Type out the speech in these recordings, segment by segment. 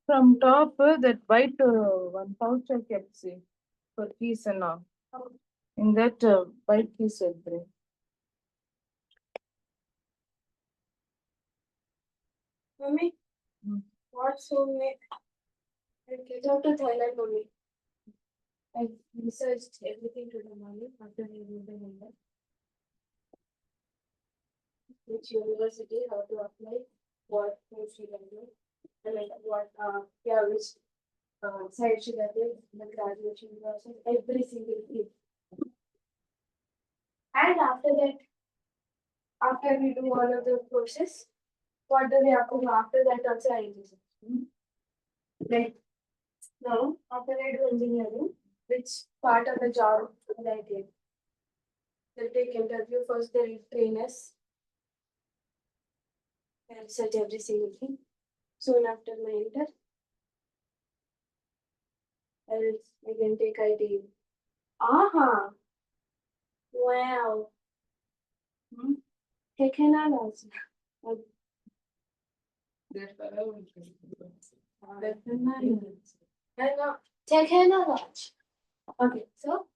From top, that white one pouch I kept, see, for keys and all. In that white keys I'll bring. Mummy, what's home made? I get out to Thailand only. I researched everything to the morning after I moved in Mumbai. Which university, how to apply, what course should I do, and like what which side should I do, the graduation process, every single thing. And after that, after we do all of the courses, what do we have to do after that also I do. Like now, after I do engineering, which part of the job will I take? They'll take interview first, they'll train us. I research every single thing. Soon after my inter, I can take IT. Aha! Wow. Technology. Technology. Okay, so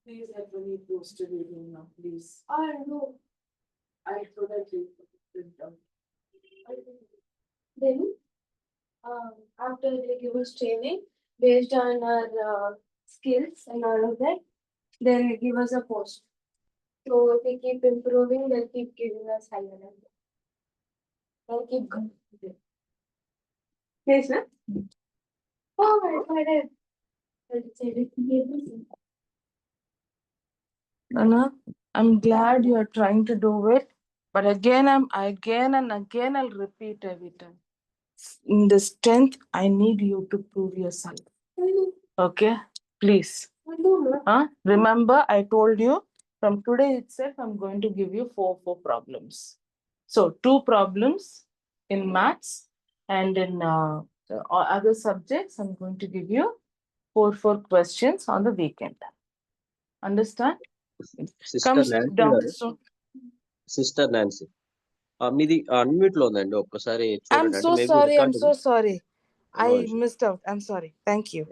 Please, I really posted it now, please. I know. I totally print out. Then after they give us training based on our skills and all of that, they'll give us a post. So if we keep improving, they'll keep giving us higher number. They'll keep going. Yes, na? Oh my God. Nana, I'm glad you are trying to do it, but again, again and again I'll repeat every time. In the strength, I need you to prove yourself. Okay, please. Remember, I told you from today itself, I'm going to give you four problems. So 2 problems in maths and in other subjects. I'm going to give you four questions on the weekend. Understand? Sister Comes Nancy down. గారు, So sister Nancy, మీది unmute లో ఉందండి, ఒక్కసారి I'm చూడండి. అంటే so maybe sorry. I'm recording. so sorry. No I issue. missed out. I'm sorry. Thank you.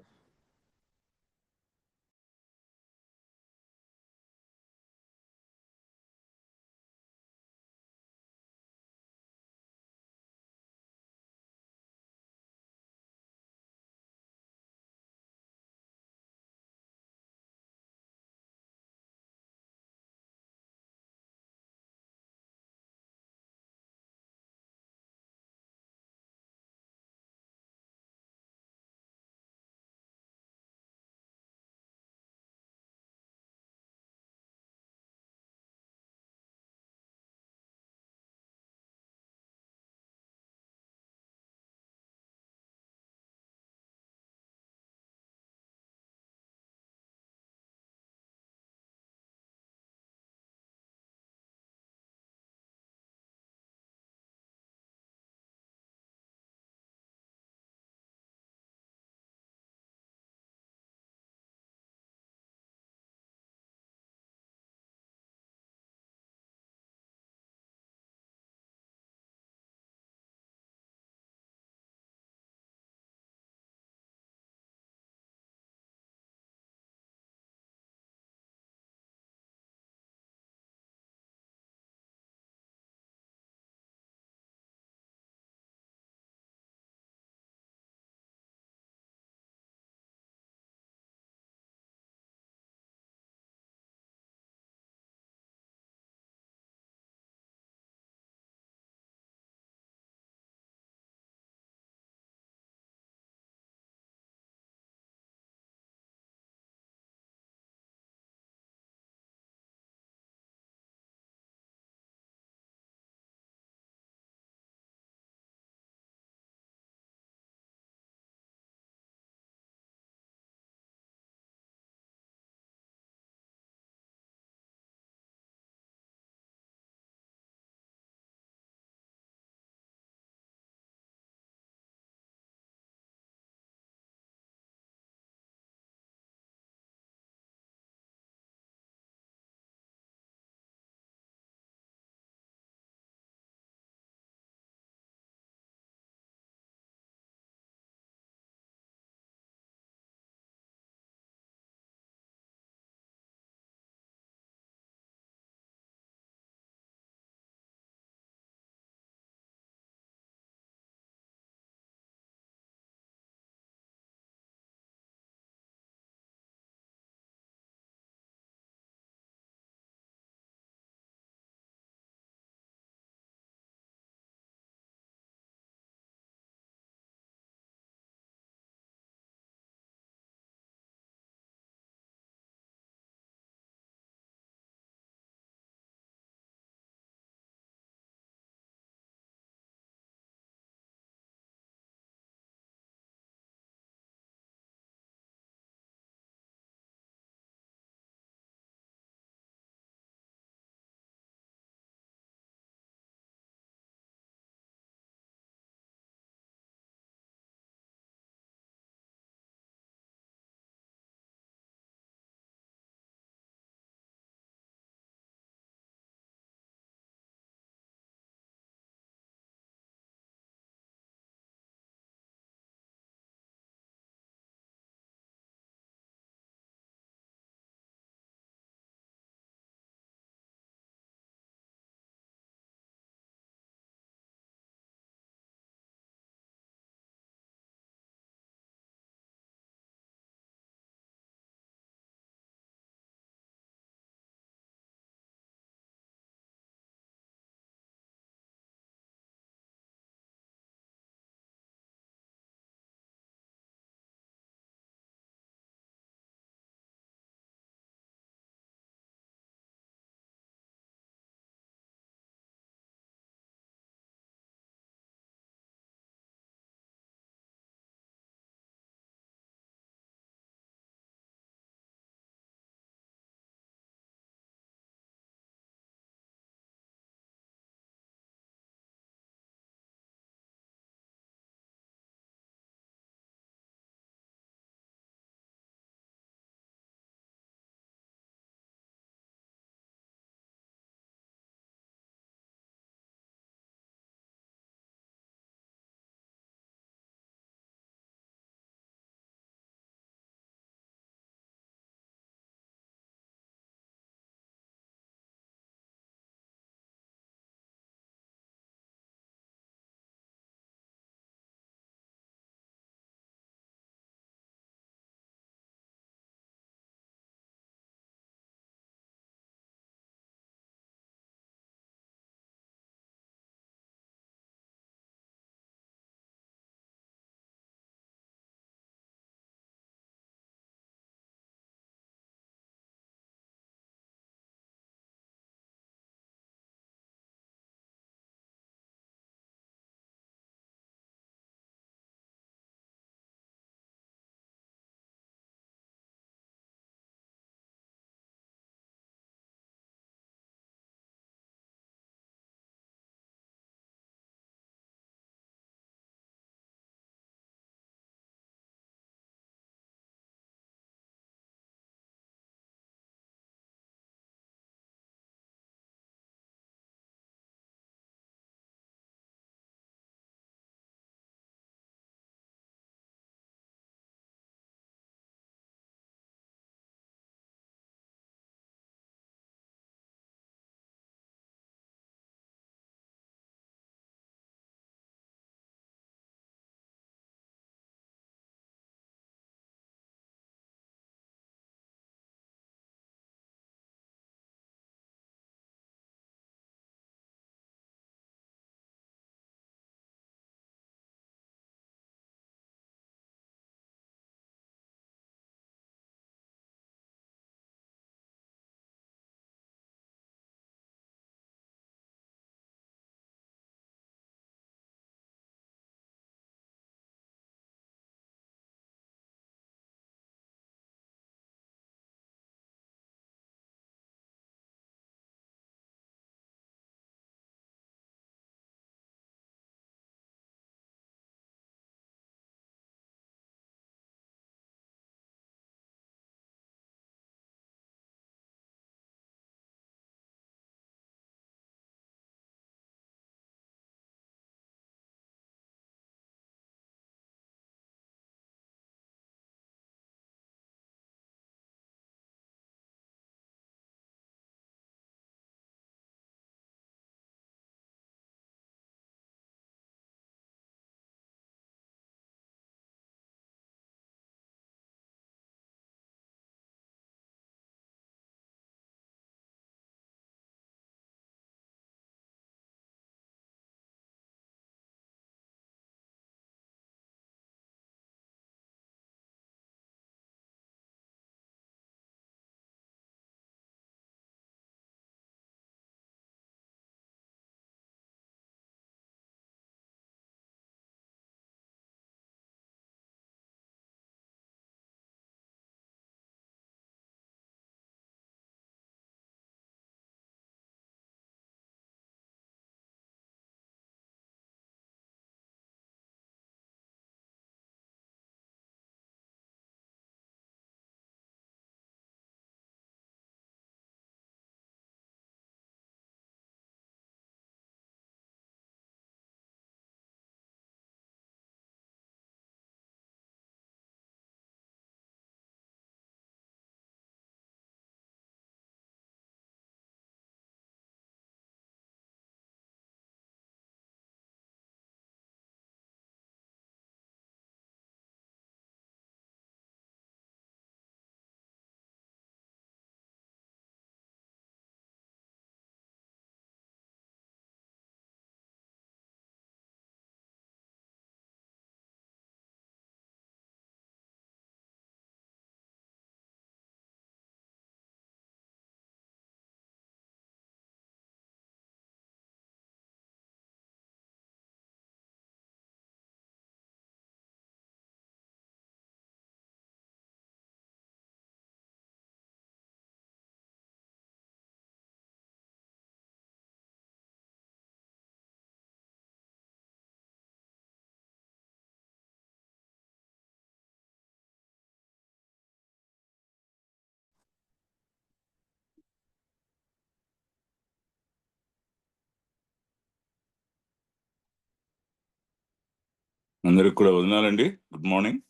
అందరికి కూడా వదనాలండి. Good morning.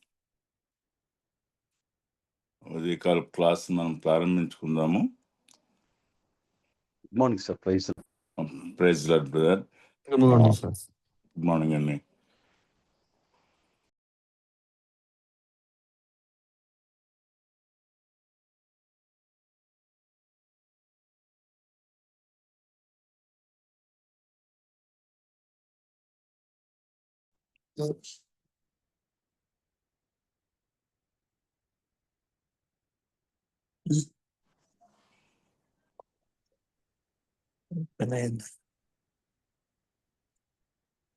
ఉదయకాల క్లాస్ మనం ప్రారంభించుకుందాము. Good morning sir. Praise Lord brother. Good morning sir. Good morning అండి.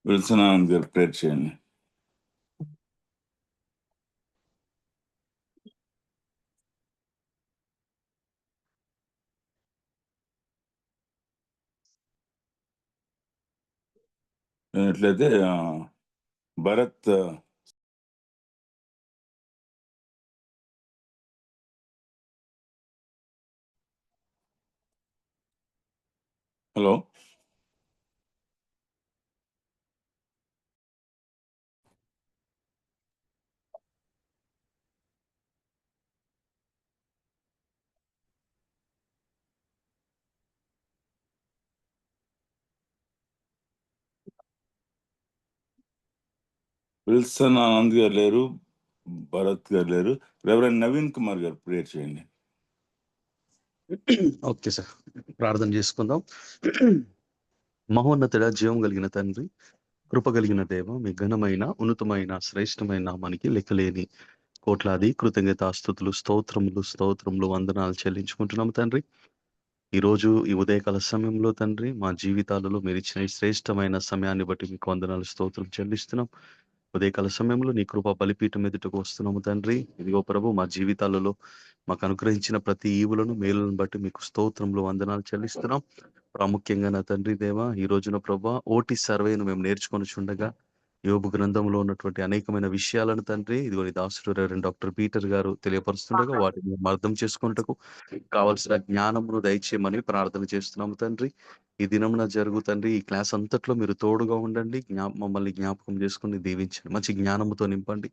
Wilson Anand గారు prayer చేయండి. ఎట్లయితే భరత్ హలో విల్సన్ ఆనంద్ గారు లేరు, భరత్ గారు లేరు. రెవరెండ్ నవీన్ కుమార్ గారు ప్రేర్ చేయండి. ఓకే సార్, ప్రార్థన చేసుకుందాం. మహోన్నతుడ, జీవం కలిగిన తండ్రి, కృప కలిగిన దేవ, మీ ఘనమైన ఉన్నతమైన శ్రేష్టమైన నామానికి లెక్కలేని కోట్లాది కృతజ్ఞతాస్తుతులు, స్తోత్రములు వందనాలు చెల్లించుకుంటున్నాము తండ్రి. ఈరోజు ఈ ఉదయకాల సమయంలో తండ్రి, మా జీవితాలలో మీరు ఇచ్చిన ఈ శ్రేష్టమైన సమయాన్ని బట్టి మీకు వందనాలు స్తోత్రం చెల్లిస్తున్నాం. ఉదయకాల సమయంలో నీ కృప బలిపీఠం ఎదుటకు వస్తున్నాము తండ్రి. ఇదిగో ప్రభు, మా జీవితాలలో మాకు అనుగ్రహించిన ప్రతి ఈవులను మేలులను బట్టి మీకు స్తోత్రములు వందనాలు చెల్లిస్తున్నాం. ప్రాముఖ్యంగా నా తండ్రి దేవ, ఈ రోజున ప్రభు ఓటీ సర్వేను మేము నేర్చుకొని చుండగా యోబు గ్రంథంలో ఉన్నటువంటి అనేకమైన విషయాలను తండ్రి, ఇదిగో నీ దాసుడు రెవరెండ్ డాక్టర్ పీటర్ గారు తెలియపరుస్తుండగా వాటిని మేము అర్థం చేసుకున్నటకు కావలసిన జ్ఞానమును దయచేయమని ప్రార్థన చేస్తున్నాము తండ్రి. ఈ దినమున జరుగు తండ్రి, ఈ క్లాస్ అంతట్లో మీరు తోడుగా ఉండండి, మమ్మల్ని జ్ఞాపకం చేసుకుని దీవించండి, మంచి జ్ఞానముతో నింపండి.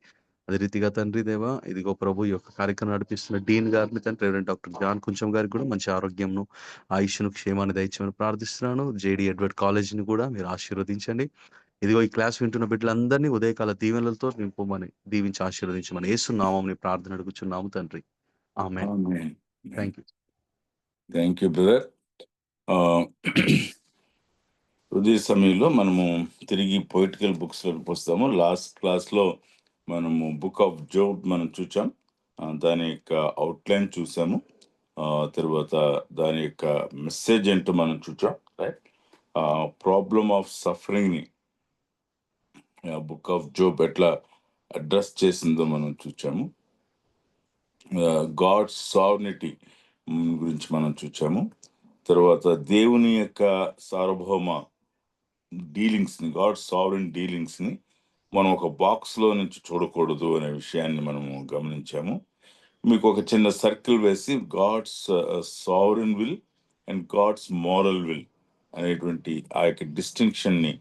అదే రీతిగా తండ్రి దేవ, ఇదిగో ప్రభు ఈ యొక్క కార్యక్రమం నడిపిస్తున్న డీన్ గారిని తండ్రి, రెవరెండ్ డాక్టర్ జాన్ కొంచెం గారికి కూడా మంచి ఆరోగ్యంను, ఆయుష్ను, క్షేమాన్ని దయచేయమని ప్రార్థిస్తున్నాను. జేడి ఎడ్వర్డ్ కాలేజీని కూడా మీరు ఆశీర్వదించండి. ఇదిగో ఈ క్లాస్ వింటున్న బిడ్డలందరినీ ఉదయకాల దీవెనలతో నింపమని, దీవించి ఆశీర్వదించమని యేసు నామమున ప్రార్థన అడుగుచున్నాము తండ్రి. ఆమేన్. Thank you brother. ఉదయ సమయంలో మనము తిరిగి పొయిటికల్ బుక్స్ లోకి వస్తాము. లాస్ట్ క్లాస్లో మనము బుక్ ఆఫ్ జోబ్ మనం చూసాం, దాని యొక్క అవుట్లైన్ చూసాము, తర్వాత దాని యొక్క మెసేజ్ ఏంటో మనం చూసాం. రైట్, ప్రాబ్లమ్ ఆఫ్ సఫరింగ్ని బుక్ ఆఫ్ జోబ్ ఎట్లా అడ్రస్ చేసిందో మనం చూసాము. గాడ్స్ సావర్నిటీ గురించి మనం చూసాము. తర్వాత దేవుని యొక్క సార్వభౌమ డీలింగ్స్ని, గాడ్స్ సావరెన్ డీలింగ్స్ని మనం ఒక బాక్స్లో నుంచి చూడకూడదు అనే విషయాన్ని మనము గమనించాము. మీకు ఒక చిన్న సర్కిల్ వేసి God's sovereign will and God's moral will అనేటువంటి ఆ యొక్క డిస్టింక్షన్ని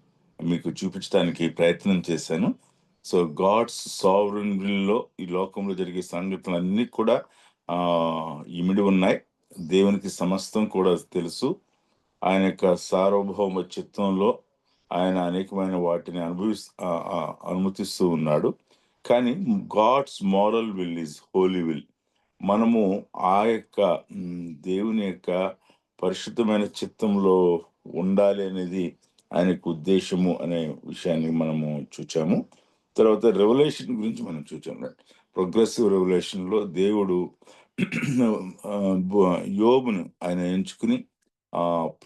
మీకు చూపించడానికి ప్రయత్నం చేశాను. సో గాడ్స్ సావరెన్ విల్లో ఈ లోకంలో జరిగే సంఘటనలన్నీ కూడా ఇమిడి ఉన్నాయి. దేవునికి సమస్తం కూడా తెలుసు. ఆయన యొక్క సార్వభౌమ చిత్తంలో ఆయన అనేకమైన వాటిని అనుమతిస్తూ ఉన్నాడు. కానీ God's moral will is holy will. మనము ఆ యొక్క దేవుని యొక్క పరిశుద్ధమైన చిత్తంలో ఉండాలి అనేది ఆయనకు ఉద్దేశము అనే విషయాన్ని మనము చూచాము. తర్వాత రెవల్యూషన్ గురించి మనం చూచాము. ప్రోగ్రెసివ్ రెవల్యూషన్లో దేవుడు యోబును ఆయన ఎంచుకుని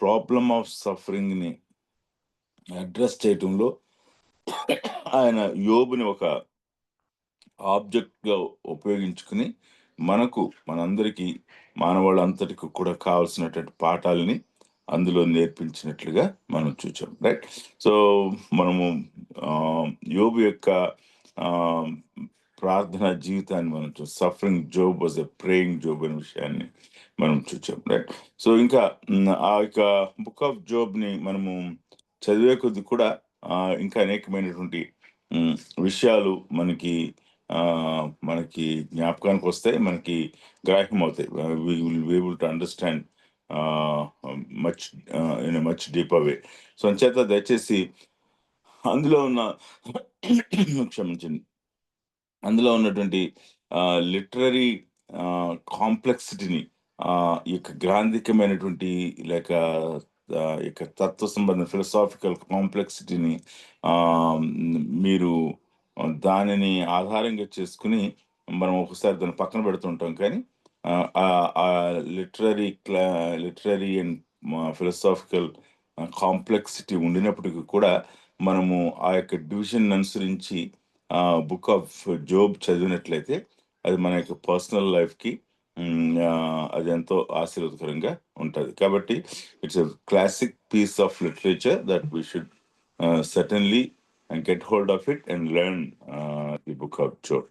ప్రాబ్లమ్ ఆఫ్ సఫరింగ్ని అడ్రస్ చేయటంలో ఆయన యోబుని ఒక ఆబ్జెక్ట్గా ఉపయోగించుకుని మనందరికీ మానవాళ్ళంతటికి కూడా కావాల్సినటువంటి పాఠాలని అందులో నేర్పించినట్లుగా మనం చూసాం. రైట్, సో మనము యోబు యొక్క ప్రార్థన జీవితాన్ని మనం suffering Job was a praying Job అనే విషయాన్ని మనం చూసాం. రైట్, సో ఇంకా ఆ యొక్క బుక్ ఆఫ్ జోబ్ని మనము చదివే కొద్ది కూడా ఇంకా అనేకమైనటువంటి విషయాలు మనకి జ్ఞాపకానికి వస్తాయి, మనకి గ్రాహ్యం అవుతాయి. We will be able to understand much in a much deeper way. So అంచేత దయచేసి అందులో ఉన్న క్షమించండి, అందులో ఉన్నటువంటి లిటరరీ కాంప్లెక్సిటీని, ఈ యొక్క గ్రాంధికమైనటువంటి లేక ఈ యొక్క తత్వ సంబంధ ఫిలసాఫికల్ కాంప్లెక్సిటీని మీరు దానిని ఆధారంగా చేసుకుని మనం ఒకసారి దాన్ని పక్కన పెడుతుంటాం. కానీ ఆ లిటరరీ అండ్ ఫిలసాఫికల్ కాంప్లెక్సిటీ ఉండినప్పటికీ కూడా మనము ఆ యొక్క డివిజన్ అనుసరించి బుక్ ఆఫ్ జోబ్ చదివినట్లయితే అది మన యొక్క పర్సనల్ లైఫ్కి అది ఎంతో ఆశీర్వదకరంగా ఉంటుంది. కాబట్టి it's a classic piece of literature that we should certainly get hold of it and learn the book of Job.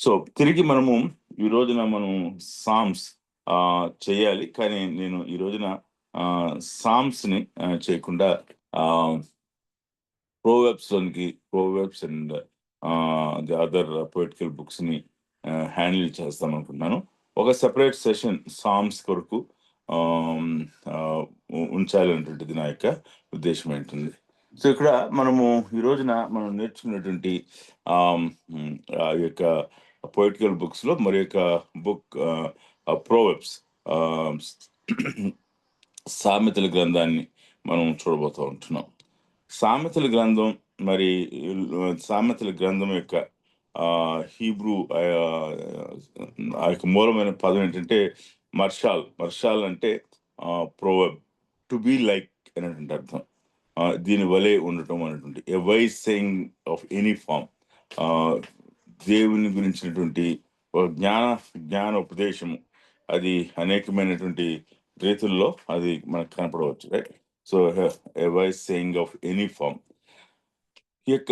So తిరిగి మనము ఈ రోజున మనం సామ్స్ చేయాలి, కానీ నేను ఈ రోజున సామ్స్ని చేయకుండా Proverbs and the other poetical బుక్స్ని హ్యాండిల్ చేస్తాం అనుకుంటున్నాను. ఒక సెపరేట్ సెషన్ సామ్స్ కొరకు ఉంచాలనేటువంటిది నా యొక్క ఉద్దేశం ఏంటుంది. సో ఇక్కడ మనము ఈ రోజున మనం నేర్చుకున్నటువంటి ఆ యొక్క పొయిటికల్ బుక్స్లో మరి యొక్క బుక్ ప్రోవర్బ్స్ సామెతల గ్రంథాన్ని మనం చూడబోతూ ఉంటున్నాం. సామెతల గ్రంథం మరి సామెతల గ్రంథం యొక్క హీబ్రూ ఆ యొక్క మూలమైన పదం ఏంటంటే మర్షాల్ అంటే ప్రోవర్బ్, టు బీ లైక్ అనేటువంటి అర్థం, దీని వలె ఉండటం అనేటువంటి a wise saying of any form. దేవుని గురించినటువంటి ఒక జ్ఞాన ఉపదేశము అది అనేకమైనటువంటి రీతుల్లో అది మనకు కనపడవచ్చు, right? So a wise saying of any form. ఈ యొక్క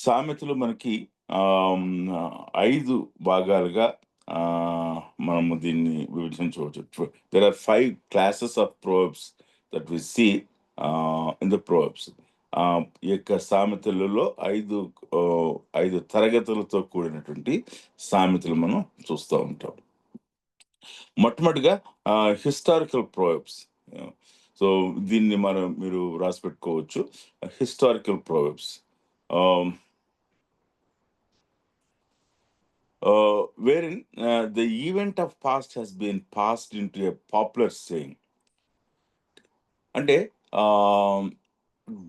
సామెతలు మనకి 5 భాగాలుగా మనము దీన్ని విభజించవచ్చు. There are 5 classes of proverbs that we see in the proverbs. ఈ యొక్క సామెతలలో 5 తరగతులతో కూడినటువంటి సామెతలు మనం చూస్తూ ఉంటాం. మొట్టమొదటిగా హిస్టారికల్ ప్రోవర్బ్స్. సో దీన్ని మీరు రాసి పెట్టుకోవచ్చు. Historical Proverbs wherein the event of past has been passed into a popular saying. అంటే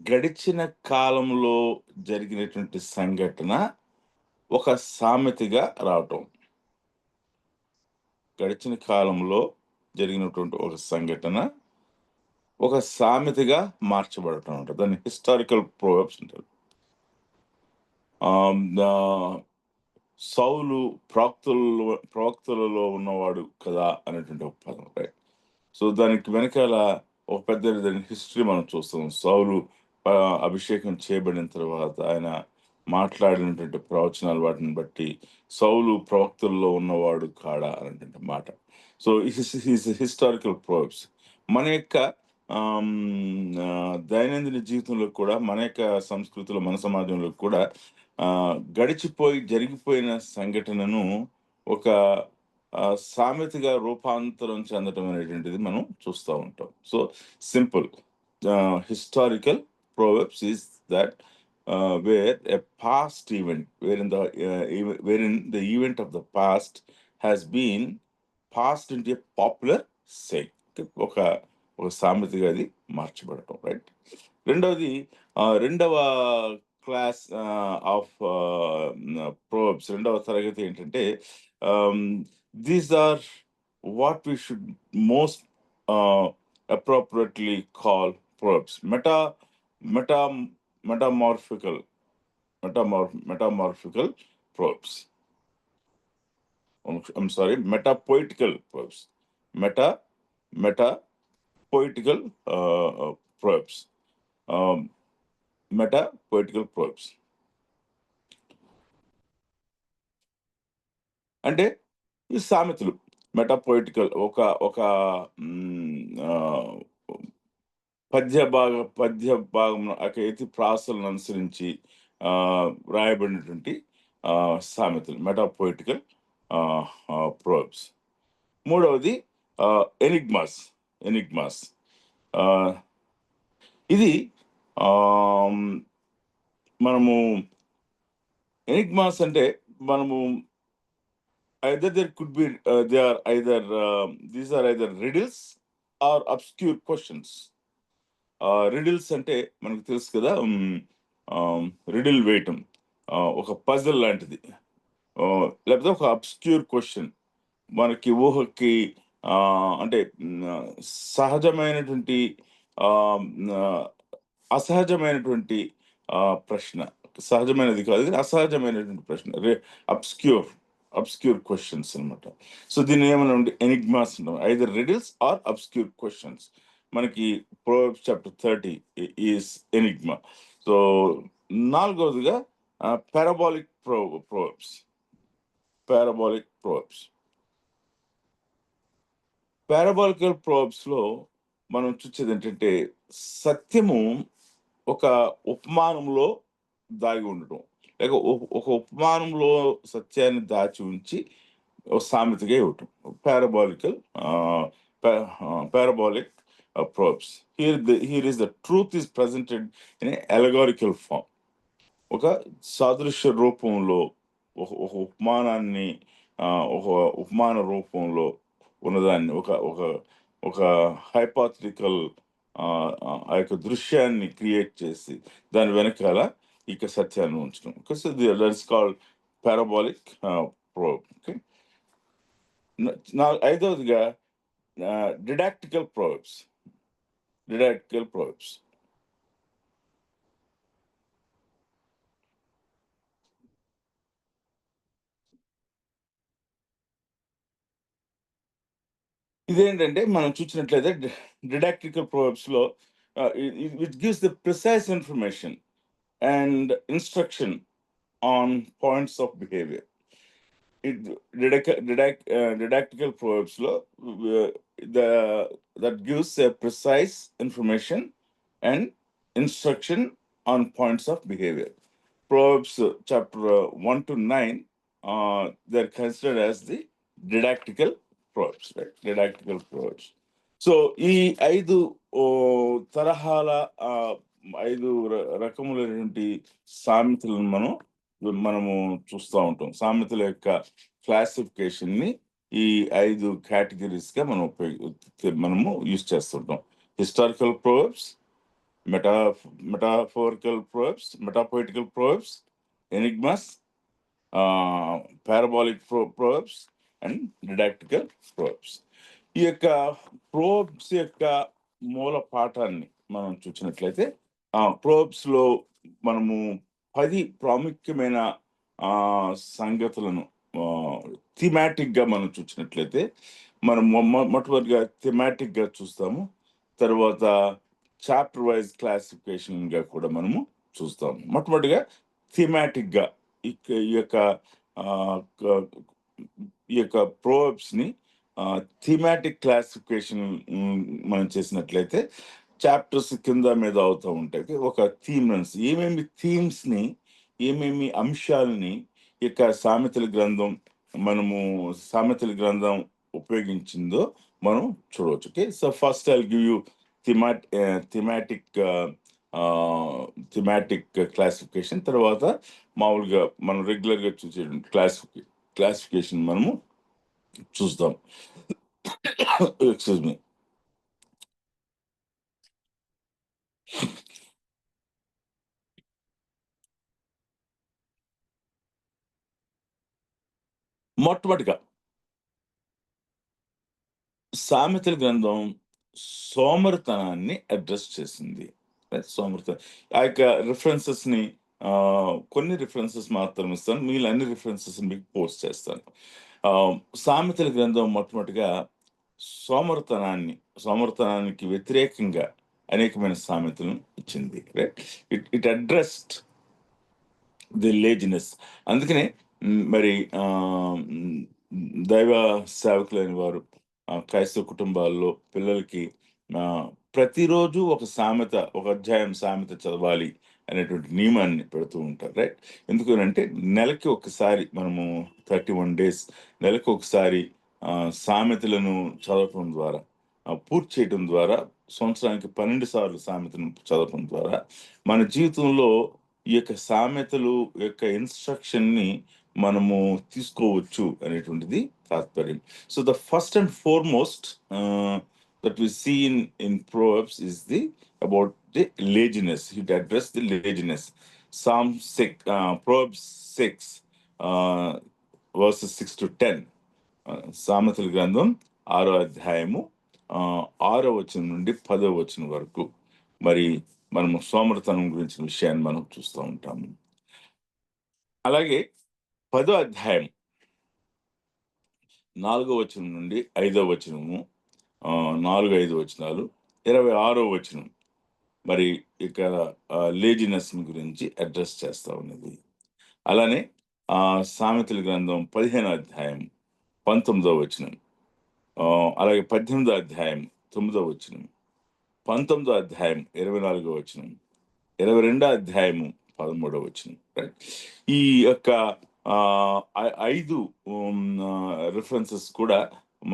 గడిచిన కాలంలో జరిగినటువంటి సంఘటన ఒక సామెతగా రావటం, గడిచిన కాలంలో జరిగినటువంటి ఒక సంఘటన ఒక సామెతగా మార్చబడటం ఉంటుంది. దాన్ని హిస్టారికల్ ప్రోవర్బ్స్ అంటారు. సౌలు ప్రవక్తలలో ఉన్నవాడు కదా అనేటువంటి ఒక పదం, రైట్? సో దానికి వెనకాల ఒక పెద్ద హిస్టరీ మనం చూస్తాం. సౌలు అభిషేకం చేయబడిన తర్వాత ఆయన మాట్లాడినటువంటి ప్రవచనాలు, వాటిని బట్టి సౌలు ప్రవక్తల్లో ఉన్నవాడు కాడా అనేటువంటి మాట. సో హిస్టారికల్ ప్రోవర్బ్స్ మన యొక్క దైనందిన జీవితంలో కూడా, మన యొక్క సంస్కృతిలో, మన సమాజంలో కూడా జరిగిపోయిన సంఘటనను ఒక సామెతగా రూపాంతరం చెందటం అనేటువంటిది మనం చూస్తూ ఉంటాం. So simple historical Proverbs is that where a past event, wherein the event of the past has been passed into a popular saying. ఒక సామెతగా అది మార్చబడటం, రైట్? రెండవ క్లాస్ ఆఫ్ ప్రోవర్బ్స్, రెండవ తరగతి ఏంటంటే these are what we should most appropriately call proverbs. Metamorphical proverbs. I'm sorry, metapoetical proverbs. Metapoetical proverbs. Metapoetical proverbs. అంటే ఈ సామెతలు మెటాపోయిటికల్ ఒక పద్య భాగం ఎతి ప్రాసలను అనుసరించి రాయబడినటువంటి సామెతలు, మెటాపోయిటికల్ ప్రోబ్స్. మూడవది ఎనిగ్మాస్. ఇది మనము ఎనిగ్మాస్ అంటే మనము either there could be they are either these are either riddles or obscure questions. Riddles అంటే మనకు తెలుసు కదా, రిడిల్ వేయటం ఒక పజిల్ లాంటిది, లేకపోతే ఒక అబ్స్క్యూర్ క్వశ్చన్, మనకి ఊహకి అంటే సహజమైనటువంటి అసహజమైనటువంటి ప్రశ్న, సహజమైనది కాదు కానీ అసహజమైనటువంటి ప్రశ్న, అబ్స్క్యూర్ క్వశ్చన్స్ అనమాట. సో దీన్ని ఏమైనా ఉంటే ఎనిగ్మాస్ అంటాం, either riddles or obscure questions. మనకి Proverbs chapter 30 is enigma. So నాలుగవదిగా పారాబాలిక్ ప్రోవర్బ్స్. పారాబాలికల్ ప్రోవర్బ్స్ లో మనం చూసేది ఏంటంటే సత్యము ఒక ఉపమానంలో దాగి ఉండటం, లేక ఒక ఉపమానంలో సత్యాన్ని దాచి ఉంచి సామెతగా ఇవ్వటం. Parabolic proverbs. Here is the truth is presented in an allegorical form. ఒక సాదృశ్య రూపంలో, ఒక ఉపమానాన్ని ఒక ఉపమాన రూపంలో ఉన్నదాన్ని, ఒక హైపోథెటికల్ ఆ యొక్క దృశ్యాన్ని క్రియేట్ చేసి దాని వెనకాల ఇక సత్యాన్ని ఉంచడం. That is called parabolic proverb. Okay. ఐదవదిగా డిడాక్టికల్ ప్రోవర్బ్స్. ఇదేంటంటే మనం చూసినట్లయితే డిడాక్టికల్ ప్రోవర్బ్స్ లో it gives the precise information and instruction on points of behaviour. Didactical proverbs lo that gives a precise information and instruction on points of behavior. Proverbs chapter 1 to 9 they're considered as the didactical proverbs, right? Didactical proverbs. So ఈ 5 తరహాల 5 రకములైనటువంటి సామెతలను మనము చూస్తూ ఉంటాం. సామెతల యొక్క classification ని ఈ 5 categories గా మనము యూజ్ చేస్తుంటాం. Historical proverbs, metaphorical proverbs, metapoetical proverbs, enigmas, parabolic proverbs and didactical proverbs. ఈ యొక్క ప్రోవర్బ్స్ యొక్క మూల పాఠాన్ని మనం చూసినట్లయితే ప్రోవర్బ్స్ లో మనము 10 ప్రాముఖ్యమైన సంగతులను థీమాటిక్ గా మనం చూసినట్లయితే మనం మొట్టమొదటిగా థీమాటిక్ గా చూస్తాము, తర్వాత చాప్టర్ వైజ్ క్లాసిఫికేషన్ గా కూడా మనము చూస్తాము. మొట్టమొదటిగా థీమాటిక్ గా ఈ యొక్క ప్రోవర్బ్స్ ని థీమాటిక్ క్లాసిఫికేషన్ మనం చేసినట్లయితే చాప్టర్స్ కింద మీద అవుతూ ఉంటాయి. ఒక థీమ్స్, ఏమేమి థీమ్స్ ని, ఏమేమి అంశాలని ఇక సామెతల గ్రంథం ఉపయోగించిందో మనం చూడవచ్చు. Okay. So first I give you thematic classification. తర్వాత మామూలుగా మనం రెగ్యులర్ గా చూసే క్లాసిఫికేషన్ మనము చూస్తాం. Excuse me. మొట్టమొదటిగా సామెతల గ్రంథం సోమరితనాన్ని అడ్రస్ చేసింది. సోమరితనం ఆ యొక్క రిఫరెన్సెస్ ని కొన్ని రిఫరెన్సెస్ మాత్రం ఇస్తాను, మీరు అన్ని రిఫరెన్సెస్ మీకు పోస్ట్ చేస్తాను. సామెతల గ్రంథం మొట్టమొదటిగా సోమరితనానికి వ్యతిరేకంగా అనేకమైన సామెతలను ఇచ్చింది. Right. It addressed the laziness. అందుకనే మరి దైవ సేవకులైన వారు క్రైస్తవ కుటుంబాల్లో పిల్లలకి ప్రతిరోజు ఒక అధ్యాయం సామెత చదవాలి అనేటువంటి నియమాన్ని పెడుతూ ఉంటారు, రైట్? ఎందుకనంటే నెలకి ఒకసారి మనము 31 days నెలకి ఒకసారి సామెతలను చదవటం ద్వారా పూర్తి చేయడం ద్వారా సంవత్సరానికి 12 సార్లు సామెతను చదవటం ద్వారా మన జీవితంలో ఈ యొక్క సామెతలు యొక్క ఇన్స్ట్రక్షన్ని మనము తీసుకోవచ్చు అనేటువంటిది తాత్పర్యం. So the first and foremost that we see in Proverbs is about the laziness. He addressed the laziness. Psalm 6, Proverbs 6, verses 6 to 10. సామెతల గ్రంథం 6వ అధ్యాయము 6వ వచనం నుండి 10వ వచనం వరకు మరి మనము సోమరితనం గురించిన విషయాన్ని మనం చూస్తూ ఉంటాము. అలాగే 10వ అధ్యాయం 4వ వచనం నుండి 5వ వచనము 4-5 వచనాలు 26వ వచనం మరి ఇక్కడ లేజినెస్ గురించి అడ్రస్ చేస్తా ఉన్నది. అలానే సామెతల గ్రంథం 15వ అధ్యాయం 19వ వచనం, అలాగే 18వ అధ్యాయం 9వ వచనం, 19వ అధ్యాయం 24వ వచనం, 22వ అధ్యాయము 13వ వచనం, రైట్? ఈ యొక్క 5 రిఫరెన్సెస్ కూడా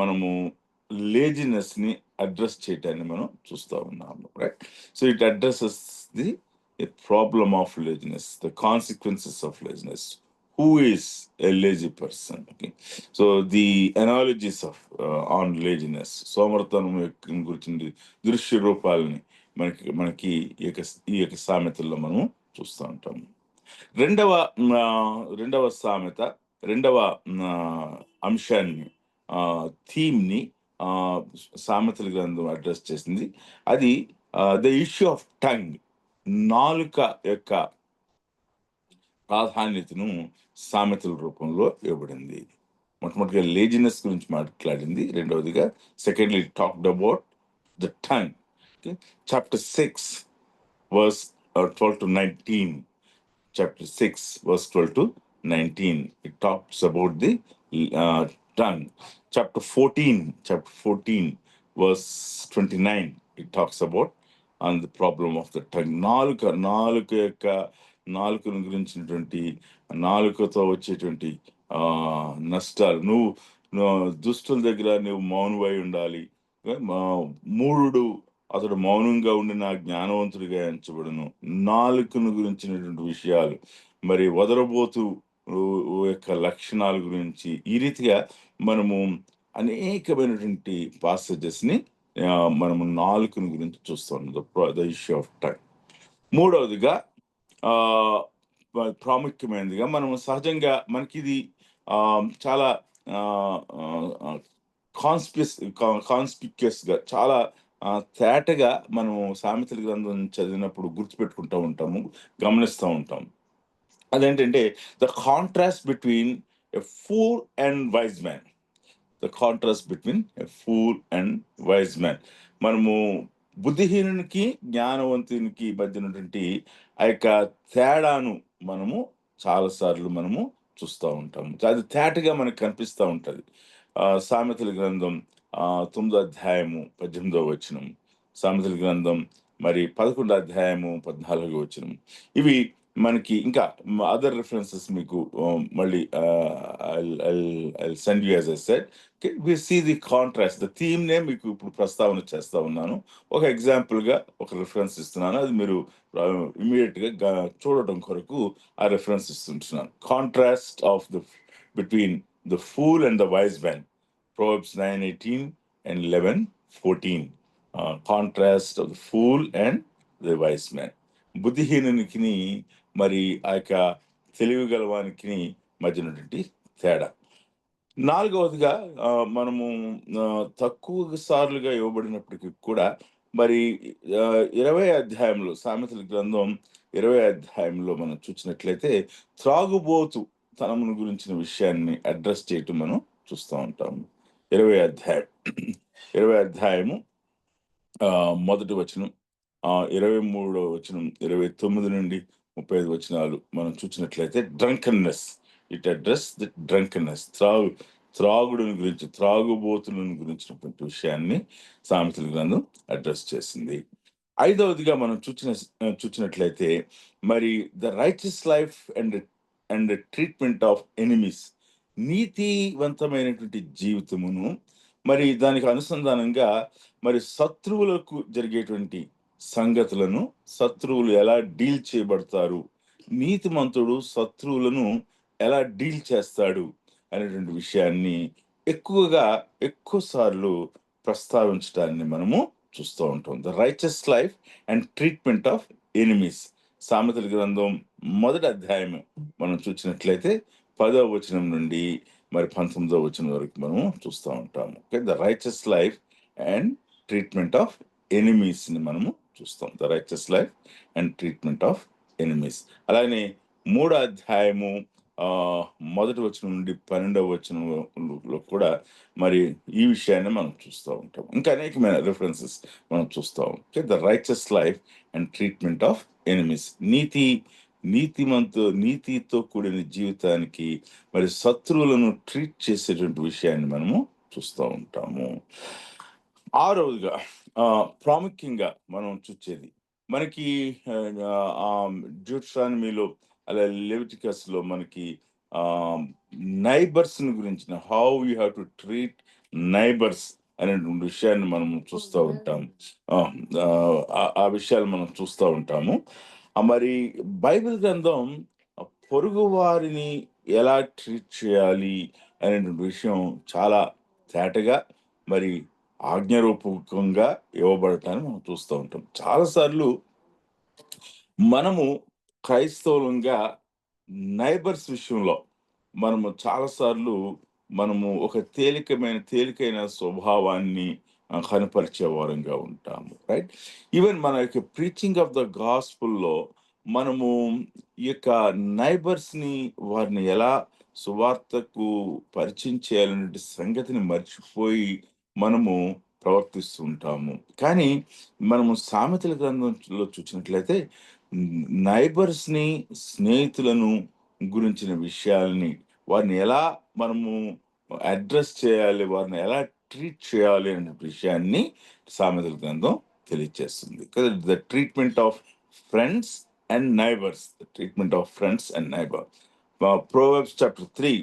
మనము లేజినెస్ ని అడ్రస్ చేయటాన్ని మనం చూస్తూ ఉన్నాము, right? So it addresses the problem of laziness, the consequences of laziness, who is a lazy person. Okay, so the analogies of on laziness, సోమరితనం గురించి దృశ్య రూపాలని మనకి ఈ యొక్క సామెతల్లో మనం చూస్తూ ఉంటాము. రెండవ సామెత, రెండవ అంశాన్ని, థీమ్ని సామెతల గ్రంథం అడ్రస్ చేసింది. అది ద ఇష్యూ ఆఫ్ టంగ్, నాలుక యొక్క ప్రాధాన్యతను సామెతల రూపంలో ఇవ్వబడింది. మొట్టమొదటిగా లేజినెస్ గురించి మాట్లాడింది, రెండవదిగా secondly talked about the tongue. Chapter 6 verse 12 to 19, chapter 6 verse 12 to 19, it talks about the tongue. Chapter 14 verse 29, it talks about on the problem of the tongue. నాలుక యొక్క నాలుకను గురించినటువంటి, నాలుకతో వచ్చేటువంటి నష్టాలు. నువ్వు దుష్టుల దగ్గర నువ్వు మౌనమై ఉండాలి. మూఢుడు అతడు మౌనంగా ఉండి నా జ్ఞానవంతుడిగా ఎంచబడును. నాలుకను గురించినటువంటి విషయాలు, మరి వదరబోతు యొక్క లక్షణాల గురించి, ఈ రీతిగా మనము అనేకమైనటువంటి పాసేజెస్ ని మనము నాలుకను గురించి చూస్తాం, ద ఇష్యూ ఆఫ్ టంగ్. మూడవదిగా ప్రాముఖ్యమైనదిగా మనము సహజంగా మనకి ఇది చాలా కాన్స్పిక్యూస్ గా, చాలా తేటగా మనము సామెతల గ్రంథం చదివినప్పుడు గుర్తుపెట్టుకుంటూ ఉంటాము, గమనిస్తూ ఉంటాం. అదేంటంటే the contrast between a fool and wise man. The contrast between a fool and wise man. మనము బుద్ధిహీనునికి జ్ఞానవంతునికి మధ్య ఉన్నటువంటి ఆ యొక్క తేడాను మనము చాలాసార్లు మనము చూస్తూ ఉంటాము. అది తేటగా మనకు కనిపిస్తూ ఉంటుంది. సామెతల గ్రంథం 9వ అధ్యాయము 18వ వచనం, సామెతల గ్రంథం మరి 11వ అధ్యాయము 14వ వచనం, ఇవి మనకి ఇంకా అదర్ రిఫరెన్సెస్ మీకు మళ్ళీ I send you as I said. We see the contrast, the theme నే మీకు ఇప్పుడు ప్రస్తావన చేస్తా ఉన్నాను. ఒక ఎగ్జాంపుల్ గా ఒక రిఫరెన్స్ ఇస్తున్నాను, అది మీరు ఇమీడియట్ గా చూడటం కొరకు ఆ రిఫరెన్స్ ఇస్తుంటున్నాను. Contrast of the between the fool and the wise man, Proverbs 9:18 and 11:14. Contrast of the fool and the wise man. బుద్ధిహీనునికి మరి ఆ యొక్క తెలివి గలవానికి మధ్య ఉన్నటువంటి తేడా. నాలుగవదిగా మనము తక్కువ సార్లుగా ఇవ్వబడినప్పటికీ కూడా మరి 20వ అధ్యాయంలో, సామెతల గ్రంథం 20వ అధ్యాయంలో మనం చూసినట్లయితే త్రాగుబోతు తనమును గురించిన విషయాన్ని అడ్రస్ చేయటం మనం చూస్తూ ఉంటాము. 20వ అధ్యాయము మొదటి వచనం, 23వ వచనం, 29 నుండి 35 వచనాలు మనం చూసినట్లయితే drunkenness, it address the drunkenness, త్రాగుడుని గురించి, త్రాగుబోతులను గురించినటువంటి విషయాన్ని సామెతల గ్రంథం అడ్రస్ చేసింది. ఐదవదిగా మనం చూచినట్లయితే మరి the righteous life and treatment of enemies, నీతివంతమైనటువంటి జీవితమును మరి దానికి అనుసంధానంగా మరి శత్రువులకు జరిగేటువంటి సంగతులను, శత్రువులు ఎలా డీల్ చేయబడతారు, నీతిమంతుడు శత్రువులను ఎలా డీల్ చేస్తాడు అనేటువంటి విషయాన్ని ఎక్కువ సార్లు ప్రస్తావించడాన్ని మనము చూస్తూ ఉంటాం. The righteous life and treatment of enemies, సామెతల గ్రంథం 1వ అధ్యాయం మనం చూసినట్లయితే 10వ వచనం నుండి మరి 19వ వచనం వరకు మనం చూస్తూ ఉంటాము. The righteous life and treatment of enemies ని మనము చూస్తాం. The righteous life and treatment of enemies. అలాగే 3వ అధ్యాయము 1వ వచనం నుండి 12వ వచనంలో కూడా మరి ఈ విషయాన్ని మనం చూస్తూ ఉంటాం. ఇంకా అనేకమైన రిఫరెన్సెస్ మనం చూస్తూ ఉంటాం. The righteous life and treatment of enemies, నీతితో కూడిన జీవితానికి మరి శత్రువులను ట్రీట్ చేసేటువంటి విషయాన్ని మనము చూస్తూ ఉంటాము. ఆరవదిగా ప్రాముఖ్యంగా మనం చూసేది మనకి డ్యూట్రానమీలో అలా లెవిటికస్ లో మనకి నైబర్స్ గురించిన how you have to treat neighbours అనేటువంటి విషయాన్ని మనం చూస్తూ ఉంటాం. ఆ విషయాలు మనం చూస్తూ ఉంటాము. మరి బైబిల్ గ్రంథం పొరుగు వారిని ఎలా ట్రీట్ చేయాలి అనేటువంటి విషయం చాలా తేటగా మరి ఆజ్ఞారూపకంగా ఇవ్వబడటాన్ని మనం చూస్తూ ఉంటాం. చాలాసార్లు మనము క్రైస్తవులంగా నైబర్స్ విషయంలో మనము ఒక తేలికైన స్వభావాన్ని కనపరిచే వారంగా ఉంటాము. రైట్? ఈవెన్ మన యొక్క ప్రీచింగ్ ఆఫ్ ద గాస్పుల్లో మనము ఈ యొక్క నైబర్స్ ని వారిని ఎలా సువార్తకు పరిచయం చేయాలనే సంగతిని మర్చిపోయి మనము ప్రవర్తిస్తూ ఉంటాము. కానీ మనము సామెతల గ్రంథంలో చూసినట్లయితే నైబర్స్ ని, స్నేహితులను గురించిన విషయాల్ని, వారిని ఎలా మనము అడ్రస్ చేయాలి, వారిని ఎలా ట్రీట్ చేయాలి అనే విషయాన్ని సామెతల గ్రంథం తెలియజేస్తుంది. The treatment of friends and neighbours, Proverbs chapter 3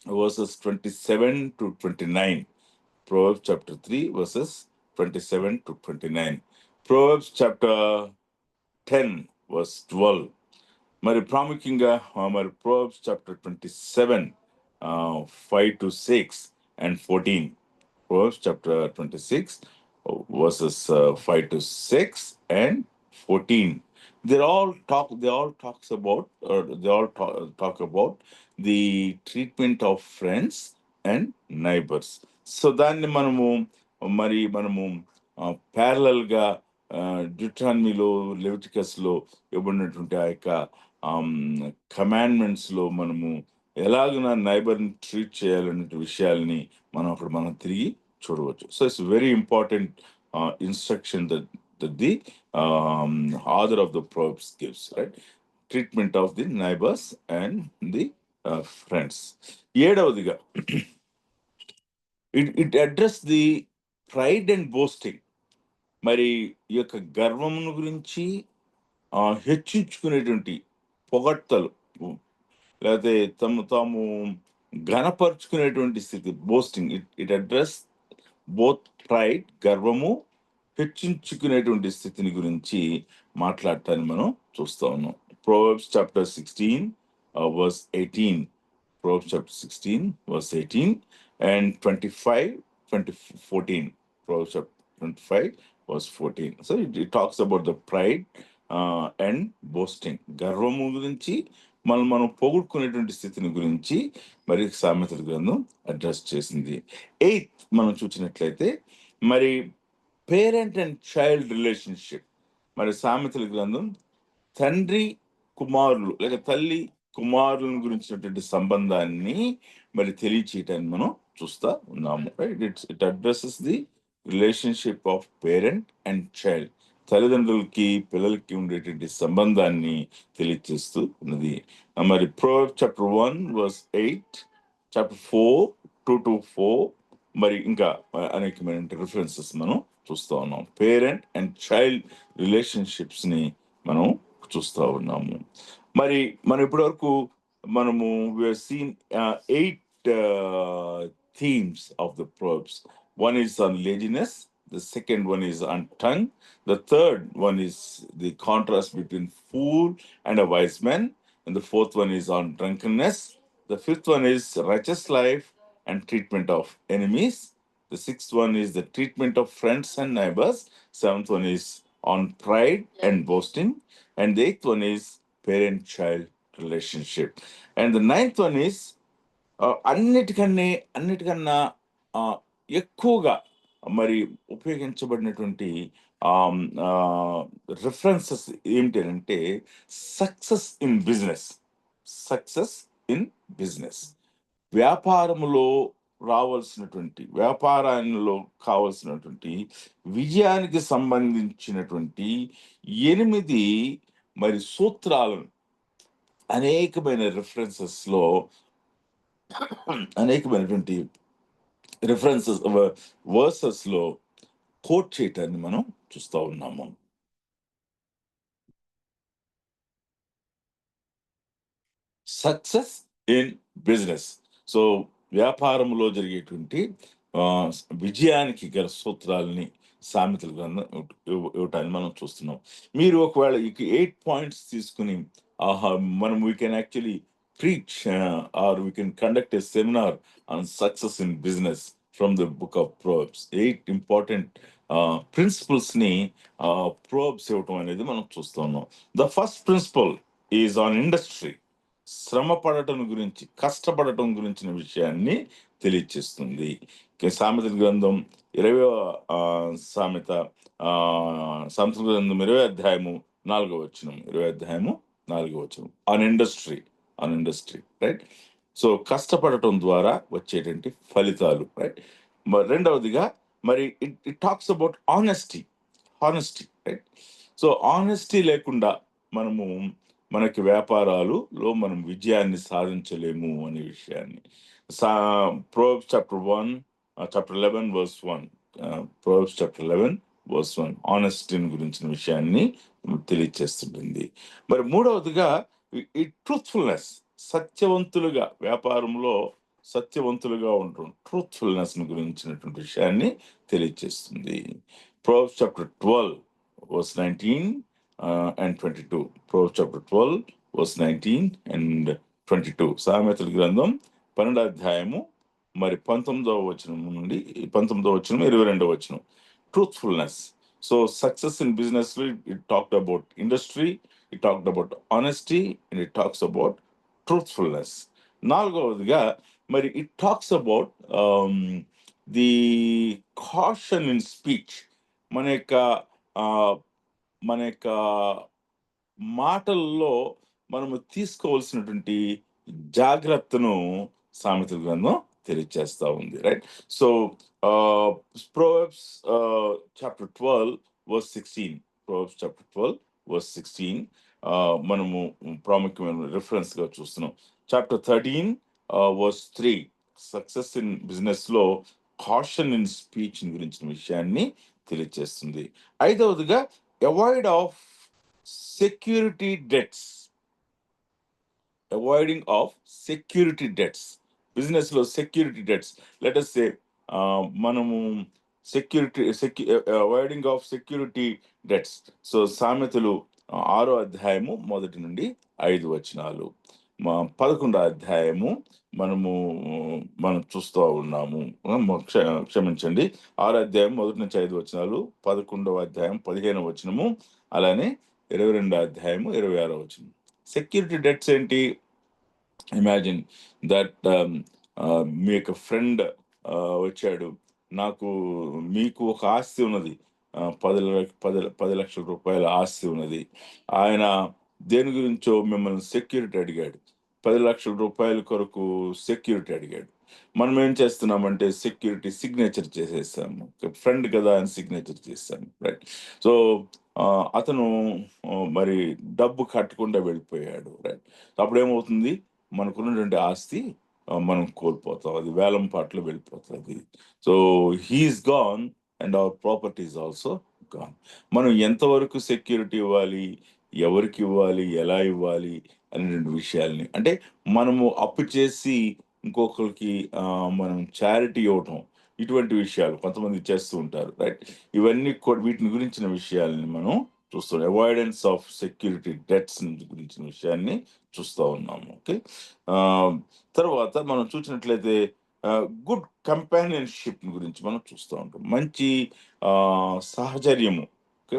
verses 27 to 29. Proverbs chapter 3 verses 27 to 29. Proverbs chapter 10 verse 12. మరి ప్రాముఖ్యంగా మరి Proverbs chapter 27 5 to 6 and 14. Proverbs chapter 26 verses 5 to 6 and 14. They all talk about the treatment of friends and neighbors. So దాన్ని మనము parallel గా డ్యూట్రానమీలో, Leviticus లో ఇవ్వబడినటువంటి ఆ యొక్క కమాండ్మెంట్స్ లో మనము ఎలాగైనా నైబర్ ని ట్రీట్ చేయాలనే విషయాల్ని మనం తిరిగి చూడవచ్చు. So it's very important instruction that the author of the Proverbs gives, right? Treatment of the neighbors and the friends. ఏడవదిగా it address the pride and boasting. మరి ఈ యొక్క గర్వమును గురించి, హెచ్చించుకునేటువంటి పొగడ్తలు, లేకపోతే తాము ఘనపరుచుకునేటువంటి స్థితి, boasting. It address both pride, గర్వము, హెచ్చించుకునేటువంటి స్థితిని గురించి మాట్లాడటాన్ని మనం చూస్తా ఉన్నాం. Proverbs chapter 16 verse 18. Proverbs chapter 16 verse 18 and 14. Proverbs chapter 25 verse 14. So it talks about the pride and boasting. గర్వము గురించి, మనం పొగుడుకునేటువంటి స్థితిని గురించి మరి సామెతల గ్రంథం అడ్రస్ చేసింది. 8 మనం చూసినట్లయితే మరి పేరెంట్ అండ్ చైల్డ్ రిలేషన్షిప్. మరి సామెతల గ్రంథం తండ్రి కుమారులు లేక తల్లి కుమారులను గురించినటువంటి సంబంధాన్ని మరి తెలియచేయటాన్ని మనం చూస్తా ఉన్నాము. It addresses the relationship of parent and child. తల్లిదండ్రులకి పిల్లలకి ఉండేటువంటి సంబంధాన్ని తెలియచేస్తూ ఉన్నది. మరి Proverbs chapter 1 verse 8, chapter 4 2 to 4, మరి ఇంకా అనేకమైన రిఫరెన్సెస్ మనం చూస్తూ ఉన్నాం. పేరెంట్ అండ్ చైల్డ్ రిలేషన్షిప్స్ని మనం చూస్తూ ఉన్నాము. మరి మనం ఇప్పటివరకు మనము scene 8 themes of the proverbs. One is on laziness, the second one is on tongue, the third one is the contrast between fool and a wise man, and the fourth one is on drunkenness, the fifth one is righteous life and treatment of enemies, the sixth one is the treatment of friends and neighbors, seventh one is on pride and boasting, and the eighth one is parent-child relationship, and the ninth one is అన్నిటికన్నా ఎక్కువగా మరి ఉపయోగించబడినటువంటి references ఏమిటి అంటే success in business. Success in business, వ్యాపారంలో వ్యాపారంలో కావలసినటువంటి విజయానికి సంబంధించినటువంటి 8 మరి సూత్రాలను అనేకమైనటువంటి వర్సెస్ లో కోట్ చేయటాన్ని మనం చూస్తూ ఉన్నాము. Success in business. సో వ్యాపారంలో జరిగేటువంటి విజయానికి గల సూత్రాలని సామెతల గ్రంథం ఇవ్వటాన్ని మనం చూస్తున్నాం. మీరు ఒకవేళ 8 పాయింట్స్ తీసుకుని మనం we can actually preach or we can conduct a seminar on success in business from the book of Proverbs. 8 important principles ni Proverbs ఇవ్వటం అనేది మనం చూస్తున్నాం. The first principle is on industry. శ్రమ పడటం గురించి, కష్టపడటం గురించిన విషయాన్ని తెలియచేస్తుంది. సామెతల గ్రంథం 20వ సామెతల గ్రంథం 20వ అధ్యాయము 4వ వచనం ఆన్ ఇండస్ట్రీ రైట్. సో కష్టపడటం ద్వారా వచ్చేటువంటి ఫలితాలు రైట్. రెండవదిగా మరి it talks about honesty right. So honesty లేకుండా మనకి వ్యాపారాలలో మనం విజయాన్ని సాధించలేము అనే విషయాన్ని Proverbs chapter 11 verse 1 Proverbs chapter 11 verse 1 honesty గురించిన విషయాన్ని తెలియచేస్తుంటుంది. మరి మూడవదిగా ఈ ట్రూత్ఫుల్నెస్, సత్యవంతులుగా వ్యాపారంలో సత్యవంతులుగా ఉండటం, ట్రూత్ఫుల్నెస్ గురించినటువంటి విషయాన్ని తెలియచేస్తుంది. Proverbs chapter 12 verse 19 and 22. Proverbs chapter 12 verse 19 and 22. సామెతల గ్రంథం 12వ అధ్యాయము మరి 19వ వచనం నుండి 22వ వచనం. Truthfulness. So success in business లో it talked about industry, it talked about honesty and it talks about truthfulness. నాలుగవదిగా మరి it talks about the caution in speech. మన యొక్క మాటల్లో మనము తీసుకోవాల్సినటువంటి జాగ్రత్తను సామెతల గ్రంథం తెలియచేస్తా ఉంది right. So Proverbs chapter 12 verse 16. Proverbs chapter 12 verse 16 మనము ప్రాముఖ్యమైన రిఫరెన్స్ గా చూస్తున్నాం. Chapter 13 verse 3 success in business లో కాషన్ ఇన్ స్పీచ్ గురించిన విషయాన్ని తెలియచేస్తుంది. ఐదవదిగా avoid of security debts. Avoiding of security debts. Business లో security debts, let us say మనము avoiding of security debts. So సామెతలు 6వ అధ్యాయము 1 నుండి 5 వచనాలు, 11వ అధ్యాయము మనం చూస్తూ ఉన్నాము. క్షమించండి, 6వ అధ్యాయం 1 నుంచి 5 వచనాలు, 11వ అధ్యాయం 15వ వచనము, అలానే 22వ అధ్యాయము 26వ వచనం. సెక్యూరిటీ డెట్స్ ఏంటి? ఇమాజిన్ దట్ మీ యొక్క ఫ్రెండ్ వచ్చాడు, మీకు ఒక ఆస్తి ఉన్నది, 10 లక్షల రూపాయల ఆస్తి ఉన్నది. ఆయన దేని గురించో మిమ్మల్ని సెక్యూరిటీ అడిగాడు, 10 లక్షల రూపాయల కొరకు సెక్యూరిటీ అడిగాడు. మనం ఏం చేస్తున్నామంటే సెక్యూరిటీ సిగ్నేచర్ చేసేస్తాము, ఫ్రెండ్ కదా అని సిగ్నేచర్ చేస్తాము రైట్. సో అతను మరి డబ్బు కట్టకుండా వెళ్ళిపోయాడు రైట్. అప్పుడు ఏమవుతుంది, మనకున్నటువంటి ఆస్తి మనం కోల్పోతాం, అది వేలం పాటలో వెళ్ళిపోతుంది. So he's gone and our property is also gone. మనం ఎంతవరకు సెక్యూరిటీ ఇవ్వాలి, ఎవరికి ఇవ్వాలి, ఎలా ఇవ్వాలి అనేటువంటి విషయాల్ని, అంటే మనము అప్పు చేసి ఇంకొకరికి మనం చారిటీ ఇవ్వటం, ఇటువంటి విషయాలు కొంతమంది చేస్తూ ఉంటారు, రైట్? ఇవన్నీ వీటిని గురించిన విషయాల్ని మనం చూస్తాం. అవాయిడెన్స్ ఆఫ్ సెక్యూరిటీ డెట్స్ గురించిన విషయాన్ని చూస్తూ ఉన్నాము. ఓకే, తర్వాత మనం చూసినట్లయితే గుడ్ కంపానియన్షిప్ గురించి మనం చూస్తూ ఉంటాం. మంచి సహచర్యము, ఓకే,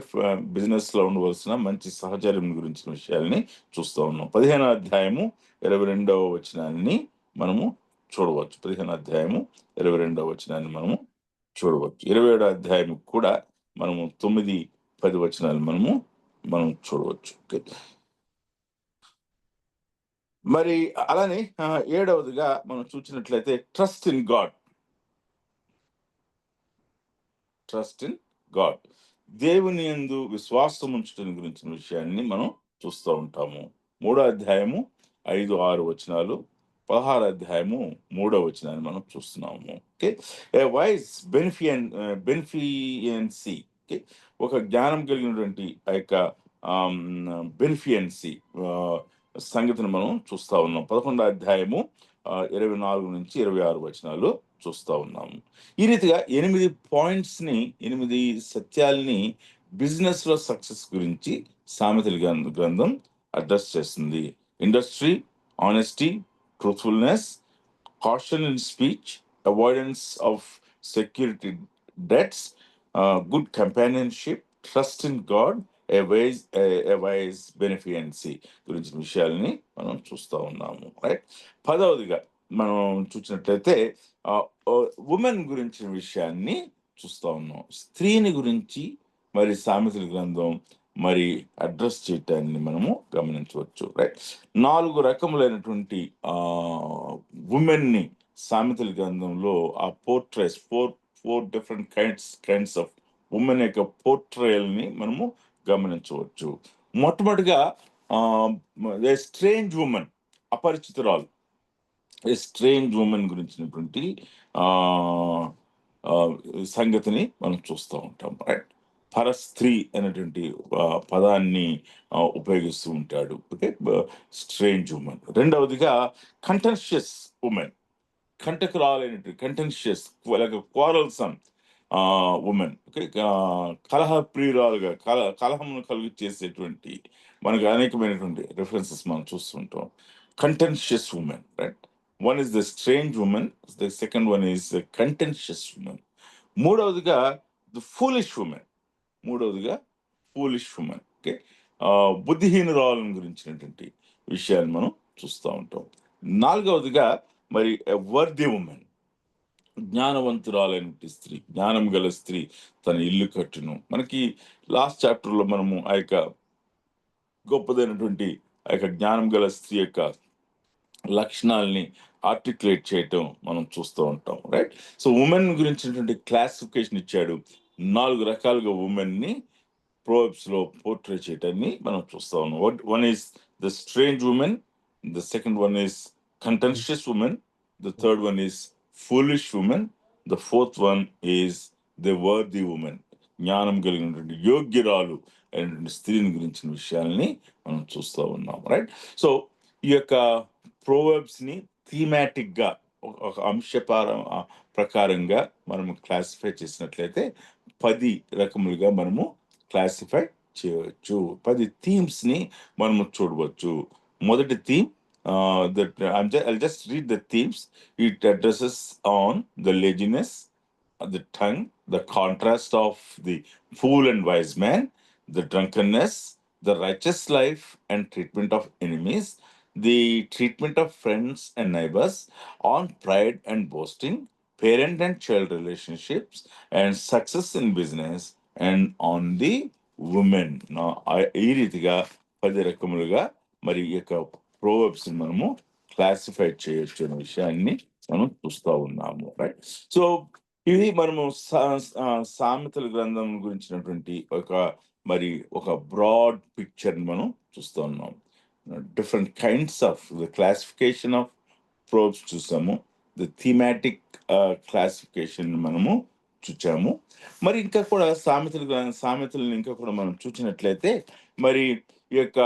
బిజినెస్లో ఉండవలసిన మంచి సహచర్యం గురించిన విషయాల్ని చూస్తూ ఉన్నాం. 15వ అధ్యాయము 22వ వచనాన్ని మనము చూడవచ్చు. 15వ అధ్యాయము 22వ వచనాన్ని మనము చూడవచ్చు. 27వ అధ్యాయం కూడా మనము 9-10 వచనాలు మనం చూడవచ్చు. ఓకే, మరి అలానే 7వదిగా మనం చూసినట్లయితే trust in God. Trust in God, దేవుని యందు విశ్వాసం ఉంచడం గురించిన విషయాన్ని మనం చూస్తూ ఉంటాము. 3వ అధ్యాయము 5-6 వచనాలు, 16వ అధ్యాయము 3వ వచనాన్ని మనం చూస్తున్నాము. ఓకే, ఏ వైజ్ బెనిఫియన్సీ, ఓకే, ఒక జ్ఞానం కలిగినటువంటి ఆ యొక్క బెనిఫియన్సీ సంగతిని మనం చూస్తూ ఉన్నాం. 11వ అధ్యాయము 24-26 వచనాలు చూస్తూ ఉన్నాము. ఈ రీతిగా 8 పాయింట్స్ని, 8 సత్యాల్ని బిజినెస్ లో సక్సెస్ గురించి సామెతల గ్రంథం అడ్రస్ చేస్తుంది. Industry, honesty, truthfulness, caution in speech, avoidance of security debts, good companionship, trust in God, a wise beneficence గురించిన విషయాల్ని మనం చూస్తూ ఉన్నాము, రైట్? 10వదిగా మనం చూసినట్లయితే ఉమెన్ గురించిన విషయాన్ని చూస్తూ ఉన్నాం. స్త్రీని గురించి మరి సామెతల గ్రంథం మరి అడ్రస్ చేయటాన్ని మనము గమనించవచ్చు, రైట్? 4 రకములైనటువంటి ఉమెన్ని సామెతల గ్రంథంలో ఆ portrays, four different kinds of women యొక్క పోర్ట్రేయల్ని మనము గమనించవచ్చు. మొట్టమొదటిగా స్ట్రేంజ్ ఉమెన్, అపరిచితురాలు, స్ట్రేంజ్ ఉమెన్ గురించినటువంటి సంగతిని మనం చూస్తూ ఉంటాం, రైట్? పరస్త్రీ అనేటువంటి పదాన్ని ఉపయోగిస్తూ ఉంటాడు. Okay, strange women. 2వదిగా కంటెన్షియస్ ఉమెన్, కంటకురాలైనటువంటి, కంటెన్షియస్, క్వారల్సమ్ ఉమెన్, ఓకే, కలహప్రియురాలుగా, కలహమును కలుగు చేసేటువంటి, మనకు అనేకమైనటువంటి రిఫరెన్సెస్ మనం చూస్తుంటాం. Contentious women, right? One is the strange woman, the second one is the contentious woman. 3వదిగా the foolish woman. 3వదిగా foolish woman, ఓకే, బుద్ధిహీనురాలను గురించినటువంటి విషయాన్ని మనం చూస్తూ ఉంటాం. 4వదిగా మరి వర్ది ఉమెన్, జ్ఞానవంతురాలైన స్త్రీ, జ్ఞానం గల స్త్రీ తన ఇల్లు కట్టును. మనకి లాస్ట్ చాప్టర్లో మనము ఆ యొక్క గొప్పదైనటువంటి ఆ యొక్క జ్ఞానం గల స్త్రీ యొక్క లక్షణాలని ఆర్టికులేట్ చేయటం మనం చూస్తూ ఉంటాం, రైట్? సో ఉమెన్ గురించినటువంటి క్లాసిఫికేషన్ ఇచ్చాడు. 4 రకాలుగా ఉమెన్ని ప్రోవర్బ్స్ లో పోర్ట్రే చేయటాన్ని మనం చూస్తా ఉన్నాం. One is the strange women, the second one is contentious women, the third one is foolish women, the fourth one is the worthy women, జ్ఞానం కలిగినటువంటి యోగ్యురాలు అయినటువంటి స్త్రీని గురించిన విషయాల్ని మనం చూస్తూ ఉన్నాం, రైట్? సో ఈ యొక్క ప్రోవర్బ్స్ ని థీమాటిక్ గా ఒక ప్రకారంగా మనము క్లాసిఫై చేసినట్లయితే 10 రకములుగా మనము క్లాసిఫై చేయవచ్చు. 10 థీమ్స్ ని మనము చూడవచ్చు. మొదటి theme, I'll just read the themes. It addresses on the laziness, the tongue, the contrast of the fool and wise man, the drunkenness, the righteous life and treatment of enemies, the treatment of friends and neighbors, on pride and boasting, parent and child relationships, and success in business, and on the women. ఈ రీతిగా 10 రకములుగా మరి ఈ యొక్క Proverbs మనము classify చేయొచ్చు అనే విషయాన్ని మనం చూస్తూ ఉన్నాము, రైట్? సో ఇది మనము సామెతల గ్రంథం గురించినటువంటి ఒక బ్రాడ్ పిక్చర్ మనం చూస్తూ ఉన్నాం. Different kinds of the classification of probes చూసాము, ద థీమాటిక్ క్లాసిఫికేషన్ మనము చూచాము. మరి ఇంకా కూడా సామెతలను ఇంకా కూడా మనం చూసినట్లయితే మరి ఈ యొక్క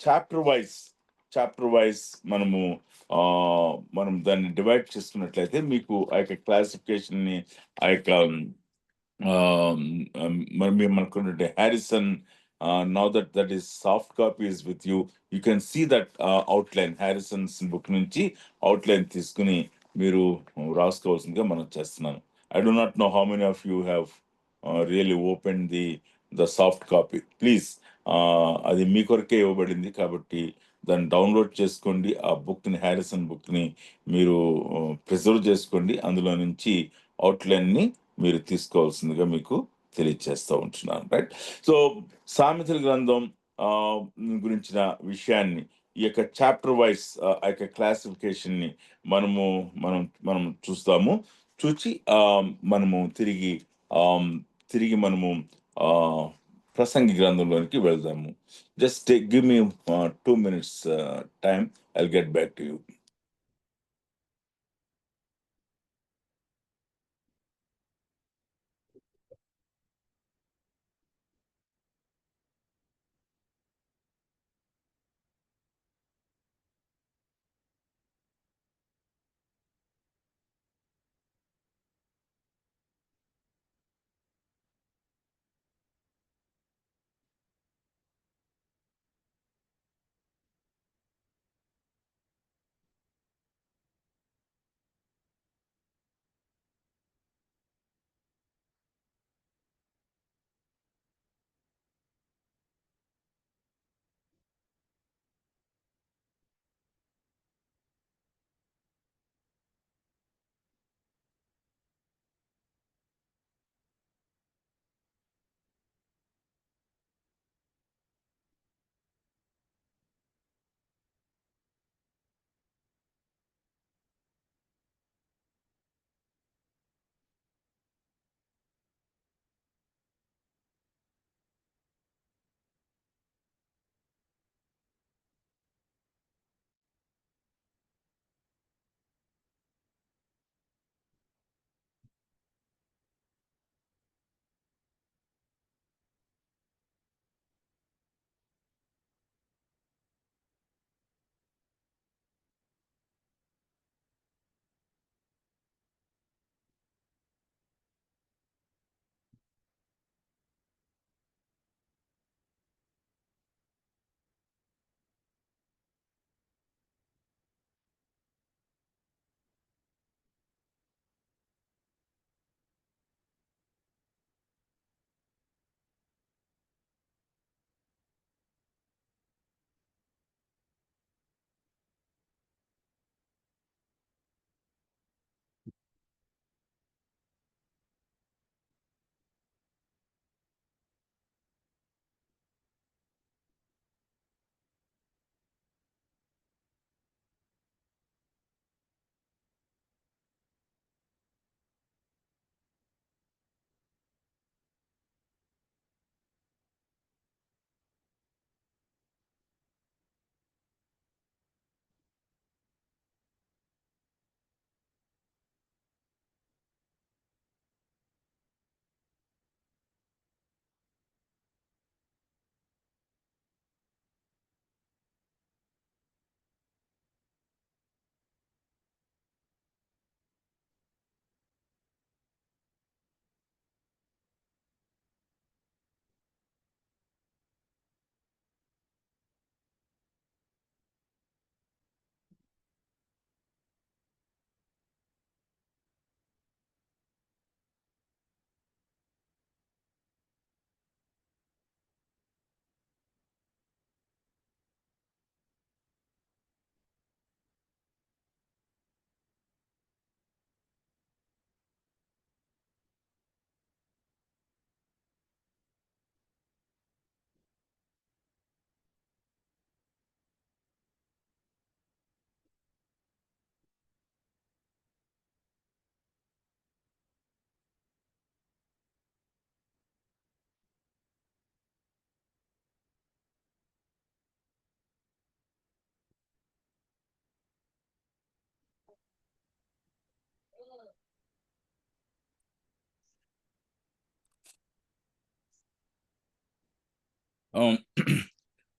చాప్టర్ వైజ్ మనము మనం దాన్ని డివైడ్ చేసుకున్నట్లయితే మీకు ఆ యొక్క క్లాసిఫికేషన్ ని ఆ యొక్క మరి మేము అనుకున్నట్టు Harrison now that is soft copy is with you can see that outline Harrison's book నుంచి అవుట్లైన్ తీసుకుని మీరు రాసుకోవాల్సిందిగా మనం చేస్తున్నాను. I do not know how many of you have really open the soft copy. Please, అది మీ కొరకే ఇవ్వబడింది కాబట్టి దాన్ని డౌన్లోడ్ చేసుకోండి. ఆ బుక్ని, హ్యారిసన్ బుక్ని మీరు ప్రిజర్వ్ చేసుకోండి. అందులో నుంచి అవుట్లైన్ని మీరు తీసుకోవాల్సిందిగా మీకు తెలియజేస్తూ ఉంటున్నాను. రైట్. సో సామెతల గ్రంథం గురించిన విషయాన్ని ఈ యొక్క చాప్టర్ వైజ్ ఆ యొక్క క్లాసిఫికేషన్ ని మనం చూస్తాము. చూచి మనము తిరిగి మనము ప్రసంగి గ్రంథంలోనికి వెళ్దాము. Just give me 2 minutes time. I'll get back to you.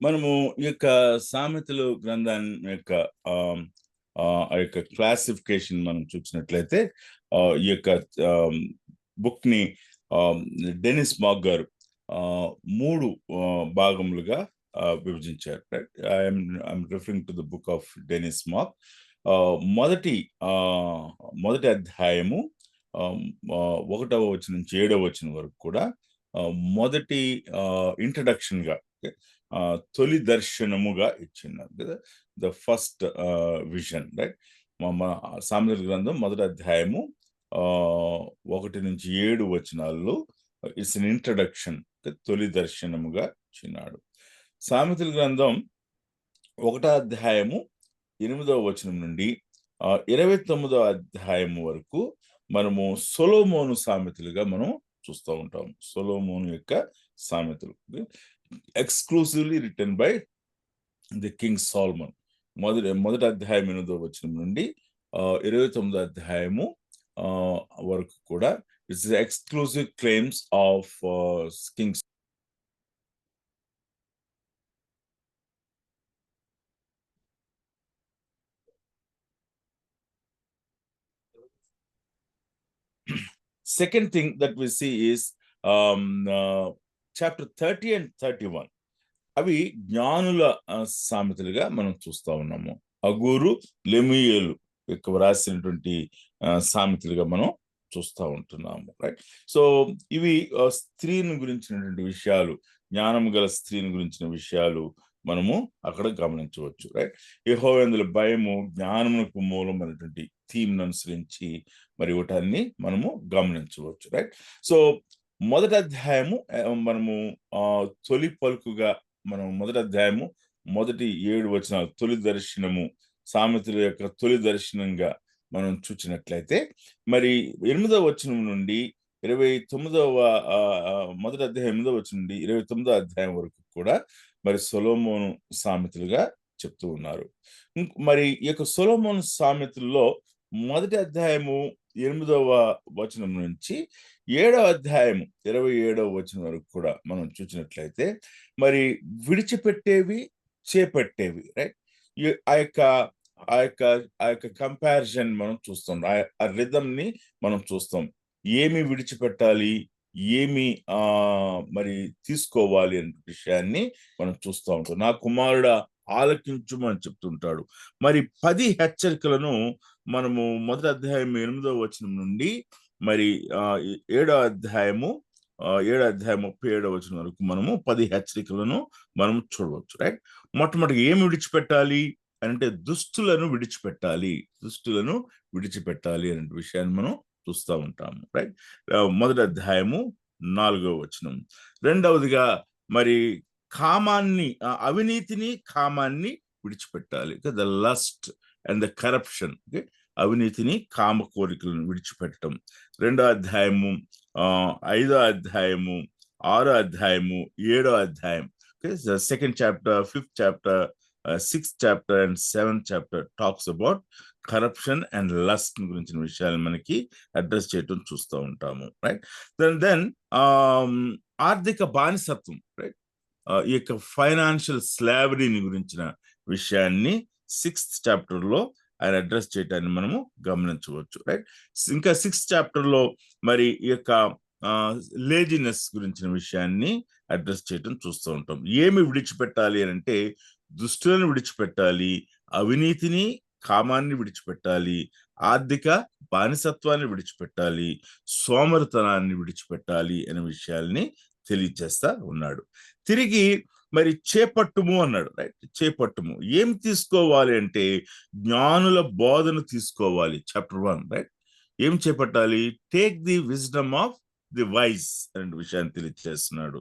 మనము ఈ యొక్క సామెతలు గ్రంథాన్ని యొక్క ఆ యొక్క క్లాసిఫికేషన్ మనం చూసినట్లయితే ఈ యొక్క బుక్ ని డెనిస్ మాక్ గారు 3 భాగములుగా విభజించారు. I'm referring to the book of Dennis Mack. మొదటి అధ్యాయము 1వ వచనం నుంచి 7వ వచనం వరకు కూడా మొదటి ఇంట్రడక్షన్ గా తొలి దర్శనముగా ఇచ్చినారు కదా, ద ఫస్ట్ విజన్, రైట్. సామెతల గ్రంథం మొదటి అధ్యాయము 1 నుంచి 7 వచనాల్లో ఇట్స్ అన్ ఇంట్రడక్షన్, తొలి దర్శనముగా ఇచ్చినాడు. సామెతల గ్రంథం 1వ అధ్యాయము 8వ వచనం నుండి 29వ అధ్యాయము వరకు మనము సొలొమోను సామెతలుగా మనం చూస్తూ ఉంటాం. సొలొమోను యొక్క సామెతలు exclusively written by the king Solomon. మొదటి అధ్యాయం 8వ వచనం నుండి 29వ అధ్యాయము వరకు కూడా it's exclusive claims of king. Second thing that we see is chapter 30 and 31. అవి జ్ఞానుల సామెతలుగా మనం చూస్తా ఉన్నాము. అగూరు, లెమూయేలు యొక్క వ్రాసినటువంటి సామెతలుగా మనం చూస్తూ ఉంటున్నాము, రైట్. సో ఇవి స్త్రీని గురించినటువంటి విషయాలు, జ్ఞానం గల స్త్రీని గురించిన విషయాలు మనము అక్కడ గమనించవచ్చు, రైట్. యెహోవాయందు భయము జ్ఞానమునకు మూలమైనటువంటి థీమ్ను అనుసరించి మరి వాటిని మనము గమనించవచ్చు, రైట్. సో మొదటి అధ్యాయము మనము తొలి పలుకుగా మనం మొదటి అధ్యాయము మొదటి 7 వచనాలు తొలి దర్శనము, సామెతల యొక్క తొలి దర్శనంగా మనం చూచినట్లయితే మరి 8వ వచనం నుండి 29వ మొదటి అధ్యాయం 8వ వచనం నుండి 29వ అధ్యాయం వరకు కూడా మరి సొలొమోను సామెతలుగా చెప్తూ ఉన్నారు. మరి ఈ యొక్క సొలొమోను సామెతల్లో మొదటి అధ్యాయము 8వ వచనం నుంచి 7వ అధ్యాయము 27వ వచనం వరకు కూడా మనం చూసినట్లయితే మరి విడిచిపెట్టేవి, చేపట్టేవి, రైట్. ఆ యొక్క కంపారిజన్ మనం చూస్తాం, ఆ రిథమ్ ని మనం చూస్తాం. ఏమి విడిచిపెట్టాలి, ఏమి మరి తీసుకోవాలి అనే విషయాన్ని మనం చూస్తూ ఉంటాం. నా కుమారుడా ఆలకించుమని చెప్తుంటాడు. మరి 10 హెచ్చరికలను మనము మొదటి అధ్యాయం 8వ వచనం నుండి మరి 7వ అధ్యాయము 37వ వచనం వరకు మనము 10 హెచ్చరికలను మనం చూడవచ్చు, రైట్. మొట్టమొదటి ఏమి విడిచిపెట్టాలి అంటే దుష్టులను విడిచిపెట్టాలి అనే విషయాన్ని మనం చూస్తూ ఉంటాము, రైట్. మొదటి అధ్యాయము 4వ వచనం. రెండవదిగా మరి కామాన్ని, అవినీతిని, కామాన్ని విడిచిపెట్టాలి, the lust and the corruption, అవినీతిని, కామ కోరికలను విడిచిపెట్టడం. 2వ అధ్యాయము 5వ అధ్యాయము 6వ అధ్యాయము 7వ అధ్యాయం, second chapter, 5th chapter, 6th chapter and 7th chapter talks about corruption and lust గురించిన విషయాలు మనకి అడ్రస్ చేయటం చూస్తూ ఉంటాము, రైట్. దెన్ ఆర్థిక బానిసత్వం, రైట్. ఈ యొక్క ఫైనాన్షియల్ స్లావరీని గురించిన విషయాన్ని 6th చాప్టర్లో ఆయన అడ్రస్ చేయటాన్ని మనము గమనించవచ్చు, రైట్. ఇంకా 6th చాప్టర్లో మరి ఈ యొక్క లేజినెస్ గురించిన విషయాన్ని అడ్రస్ చేయటం చూస్తూ ఉంటాం. ఏమి విడిచిపెట్టాలి అని అంటే దుష్టులను విడిచిపెట్టాలి, అవినీతిని, కామాన్ని విడిచిపెట్టాలి, ఆర్థిక బానిసత్వాన్ని విడిచిపెట్టాలి, సోమరితనాన్ని విడిచిపెట్టాలి అనే విషయాల్ని తెలియజేస్తా ఉన్నాడు. తిరిగి మరి చేపట్టుము అన్నాడు, రైట్. చేపట్టుము ఏం తీసుకోవాలి అంటే జ్ఞానుల బోధన తీసుకోవాలి, చాప్టర్ 1, రైట్. ఏం చేపట్టాలి? Take the wisdom of the wise అనే విషయాన్ని తెలియజేస్తున్నాడు.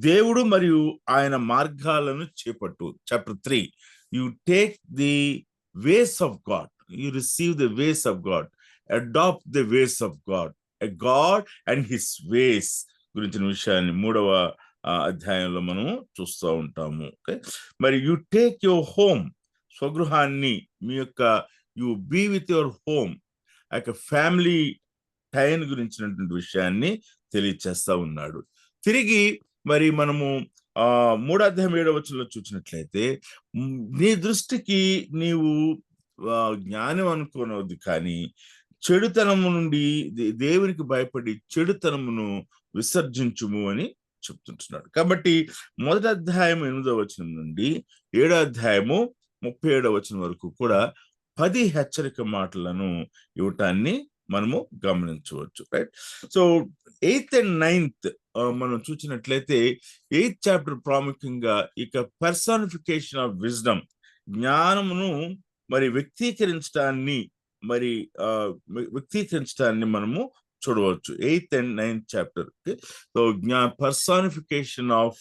దేవుడు మరియు ఆయన మార్గాలను చేపట్టు, chapter 3. You take the ways of God, you receive the ways of God, adopt the ways of God, a God and his ways గురించిన విషయాన్ని 3వ అధ్యాయంలో మనము చూస్తూ ఉంటాము, ఓకే. మరి యు టేక్ యువర్ హోమ్, స్వగృహాన్ని, మీ యొక్క you be with your home, ఆ యొక్క ఫ్యామిలీ టైం గురించినటువంటి విషయాన్ని తెలియచేస్తా ఉన్నాడు. తిరిగి మరి మనము 3వ అధ్యాయం 7వ వచనంలో చూసినట్లయితే నీ దృష్టికి నీవు జ్ఞానం అనుకోనవద్దు, కానీ చెడుతనము నుండి దేవునికి భయపడి చెడుతనమును విసర్జించుము అని చెప్తుంటున్నాడు. కాబట్టి 1వ అధ్యాయం 8వ వచనం నుండి 7వ అధ్యాయము 37వ వచనం వరకు కూడా 10 హెచ్చరిక మాటలను ఇవ్వటాన్ని మనము గమనించవచ్చు. Right. So 8th and 9th మనం చూసినట్లయితే 8th చాప్టర్ ప్రాముఖ్యంగా ఇక పర్సానిఫికేషన్ ఆఫ్ విజ్డమ్, జ్ఞానమును మరి వ్యక్తీకరించడాన్ని మనము చూడవచ్చు 8th and 9th chapter. So personification of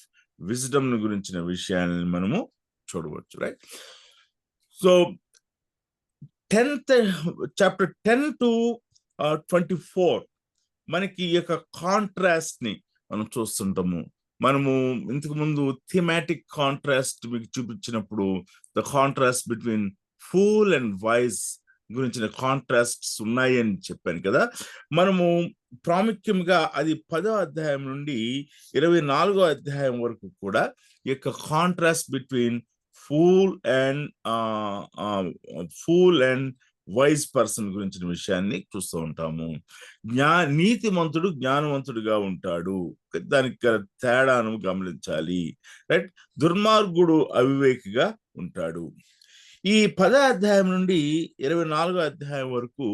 wisdom గురించిన విషయాన్ని మనము చూడవచ్చు. Right. So 10th chapter 10 to 24 మనకి ఈ యొక్క కాంట్రాస్ట్ ని మనం చూస్తుంటాము. మనము ఇంతకు ముందు థీమాటిక్ కాంట్రాస్ట్ మీకు చూపించినప్పుడు the contrast between pool and wise గురించిన కాంట్రాస్ట్స్ ఉన్నాయి అని చెప్పాను కదా. మనము ప్రాముఖ్యంగా అది 10వ అధ్యాయం నుండి 24వ అధ్యాయం వరకు కూడా ఈ యొక్క contrast between pool and wise person గురించిన విషయాన్ని చూస్తూ ఉంటాము. నీతిమంతుడు జ్ఞానవంతుడిగా ఉంటాడు, దానికి తేడాను గమనించాలి. రైట్. దుర్మార్గుడు అవివేకిగా ఉంటాడు. ఈ 10వ అధ్యాయం నుండి 24వ అధ్యాయం వరకు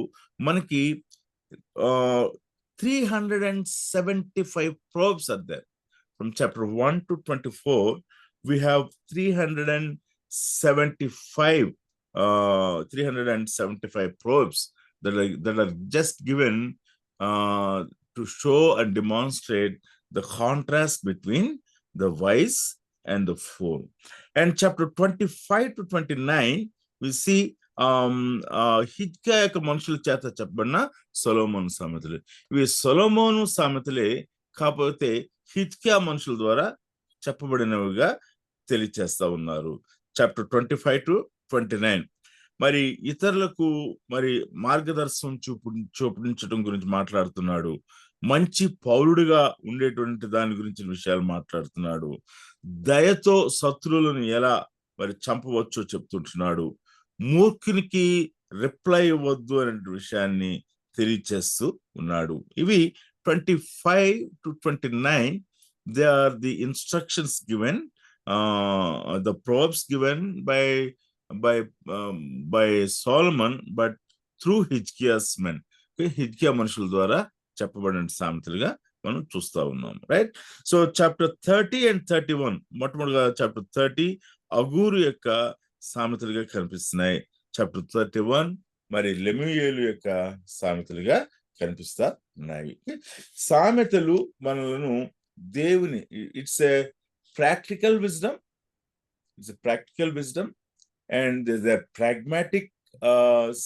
మనకి 375 probes are there. From chapter 1 to 24 we have 375 probes that are just given to show and demonstrate the contrast between the wise and the fool. And chapter 25 to 29 we see హిజ్కియా యొక్క మనుషుల చేత చెప్పబడిన సొలొమోను సామెతలు. ఇవి సొలొమోను సామెతలే, కాకపోతే హిజ్కియా మనుషుల ద్వారా చెప్పబడినవిగా తెలియచేస్తా ఉన్నారు. చాప్టర్ 25 to 29 మరి ఇతరులకు మరి మార్గదర్శనం చూపించడం గురించి మాట్లాడుతున్నాడు. మంచి పౌరుడిగా ఉండేటువంటి దాని గురించి విషయాలు మాట్లాడుతున్నాడు. దయతో శత్రువులను ఎలా మరి చంపవచ్చో చెప్తుంటున్నాడు. మూర్ఖునికి రిప్లై ఇవ్వద్దు అనే విషయాన్ని తెలియచేస్తూ ఉన్నాడు. ఇవి 25 to 29 they are the instructions given, the probes given by Solomon, but through Hizkiah's men. హిజ్కియా మనుషుల ద్వారా చెప్పబడిన సామెతలుగా మనం చూస్తా ఉన్నాం. రైట్. సో చాప్టర్ 30 and 31 మొట్టమొదటిగా చాప్టర్ 30 అగూరు యొక్క సామెతలుగా కనిపిస్తున్నాయి. చాప్టర్ 31 మరి లెమూయేలు యొక్క సామెతలుగా కనిపిస్తా ఉన్నాయి. సామెతలు మనలను దేవుని it's a practical wisdom, and pragmatic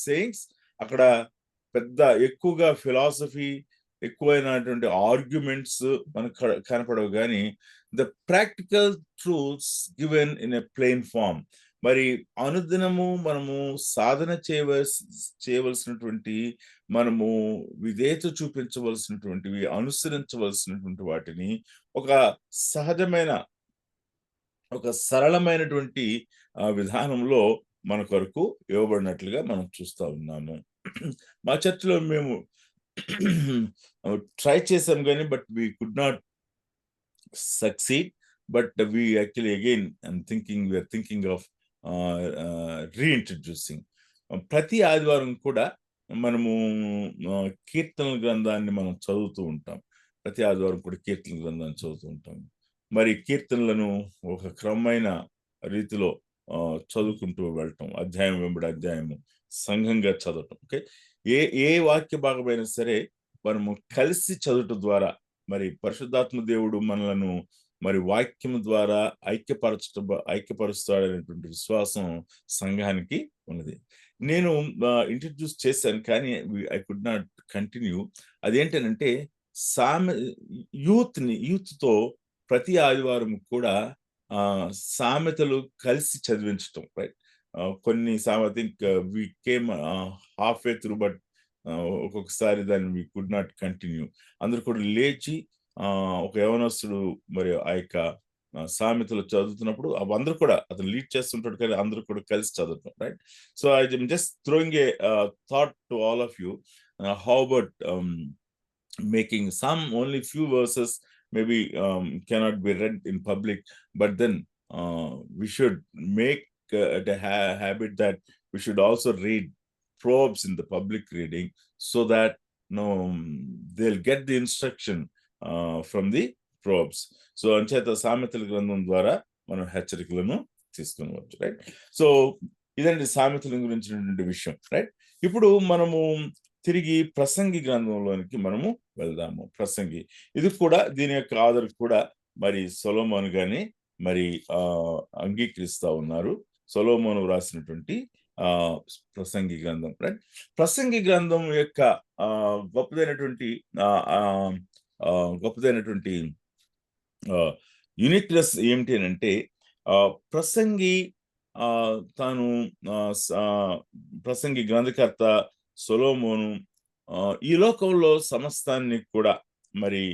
sayings. అక్కడ పెద్ద ఎక్కువగా ఫిలాసఫీ, ఎక్కువైనటువంటి ఆర్గ్యుమెంట్స్ మనకు కనపడవు, కానీ the practical truths given in a plain form. మరి అనుదినము మనము సాధన చేయవలసినటువంటి, మనము విధేయత చూపించవలసినటువంటివి, అనుసరించవలసినటువంటి వాటిని ఒక సరళమైనటువంటి విధానంలో మన కొరకు ఇవ్వబడినట్లుగా మనం చూస్తా ఉన్నాము. మా చర్చిలో మేము ట్రై చేసాం కానీ but we could not succeed. But we actually again we're thinking of reintroducing. ప్రతి ఆదివారం కూడా మనము కీర్తనల గ్రంథాన్ని మనం చదువుతూ ఉంటాం. ప్రతి ఆదివారం కూడా కీర్తనల గ్రంథాన్ని చదువుతూ ఉంటాం. మరి కీర్తనలను ఒక క్రమమైన రీతిలో చదువుకుంటూ వెళ్ళటం, అధ్యాయం వెంబడి అధ్యాయము సంఘంగా చదవటం. ఓకే, ఏ వాక్య భాగమైనా సరే మనము కలిసి చదవటం ద్వారా మరి పరిశుద్ధాత్మ దేవుడు మనలను మరి వాక్యం ద్వారా ఐక్యపరుస్తాడనేటువంటి విశ్వాసం సంఘానికి ఉన్నది. నేను ఇంట్రడ్యూస్ చేశాను కానీ ఐ కుడ్ నాట్ కంటిన్యూ. అదేంటంటే యూత్తో ప్రతి ఆదివారం కూడా సామెతలు కలిసి చదివించటం. రైట్. కొన్ని I think we came half way through, but ఒక్కొక్కసారి దాన్ని వి కుడ్ నాట్ కంటిన్యూ. అందరు కూడా లేచి ఒక యవనస్తుడు మరి ఆ యొక్క సామెతలు చదువుతున్నప్పుడు అందరూ కూడా అతను లీడ్ చేస్తుంటాడు కానీ అందరూ కూడా కలిసి చదువుతాం, right? So I just throwing a thought to all of you, how about making some only few verses maybe cannot be read in public, but then we should make it a habit that we should also read probes in the public reading, so that they'll get the instruction from the probes. So అంచేత సామెతల గ్రంథం ద్వారా మనం హెచ్చరికలను తీసుకునవచ్చు, right? So ఇదండి సామెతల గురించినటువంటి విషయం, రైట్? ఇప్పుడు మనము తిరిగి ప్రసంగి గ్రంథంలోనికి మనము వెళ్దాము. ప్రసంగి, ఇది కూడా దీని యొక్క ఆధార్ కూడా మరి సొలొమోను గాని మరి అంగీకరిస్తా ఉన్నారు. సొలొమోను రాసినటువంటి ప్రసంగి గ్రంథం, రైట్? ప్రసంగి గ్రంథం యొక్క గొప్పదైనటువంటి యూనిక్నెస్ ఏమిటి అని అంటే, ప్రసంగి తాను ప్రసంగి గ్రంథకర్త సొలొమోను ఈ లోకంలో సమస్తాన్ని కూడా మరి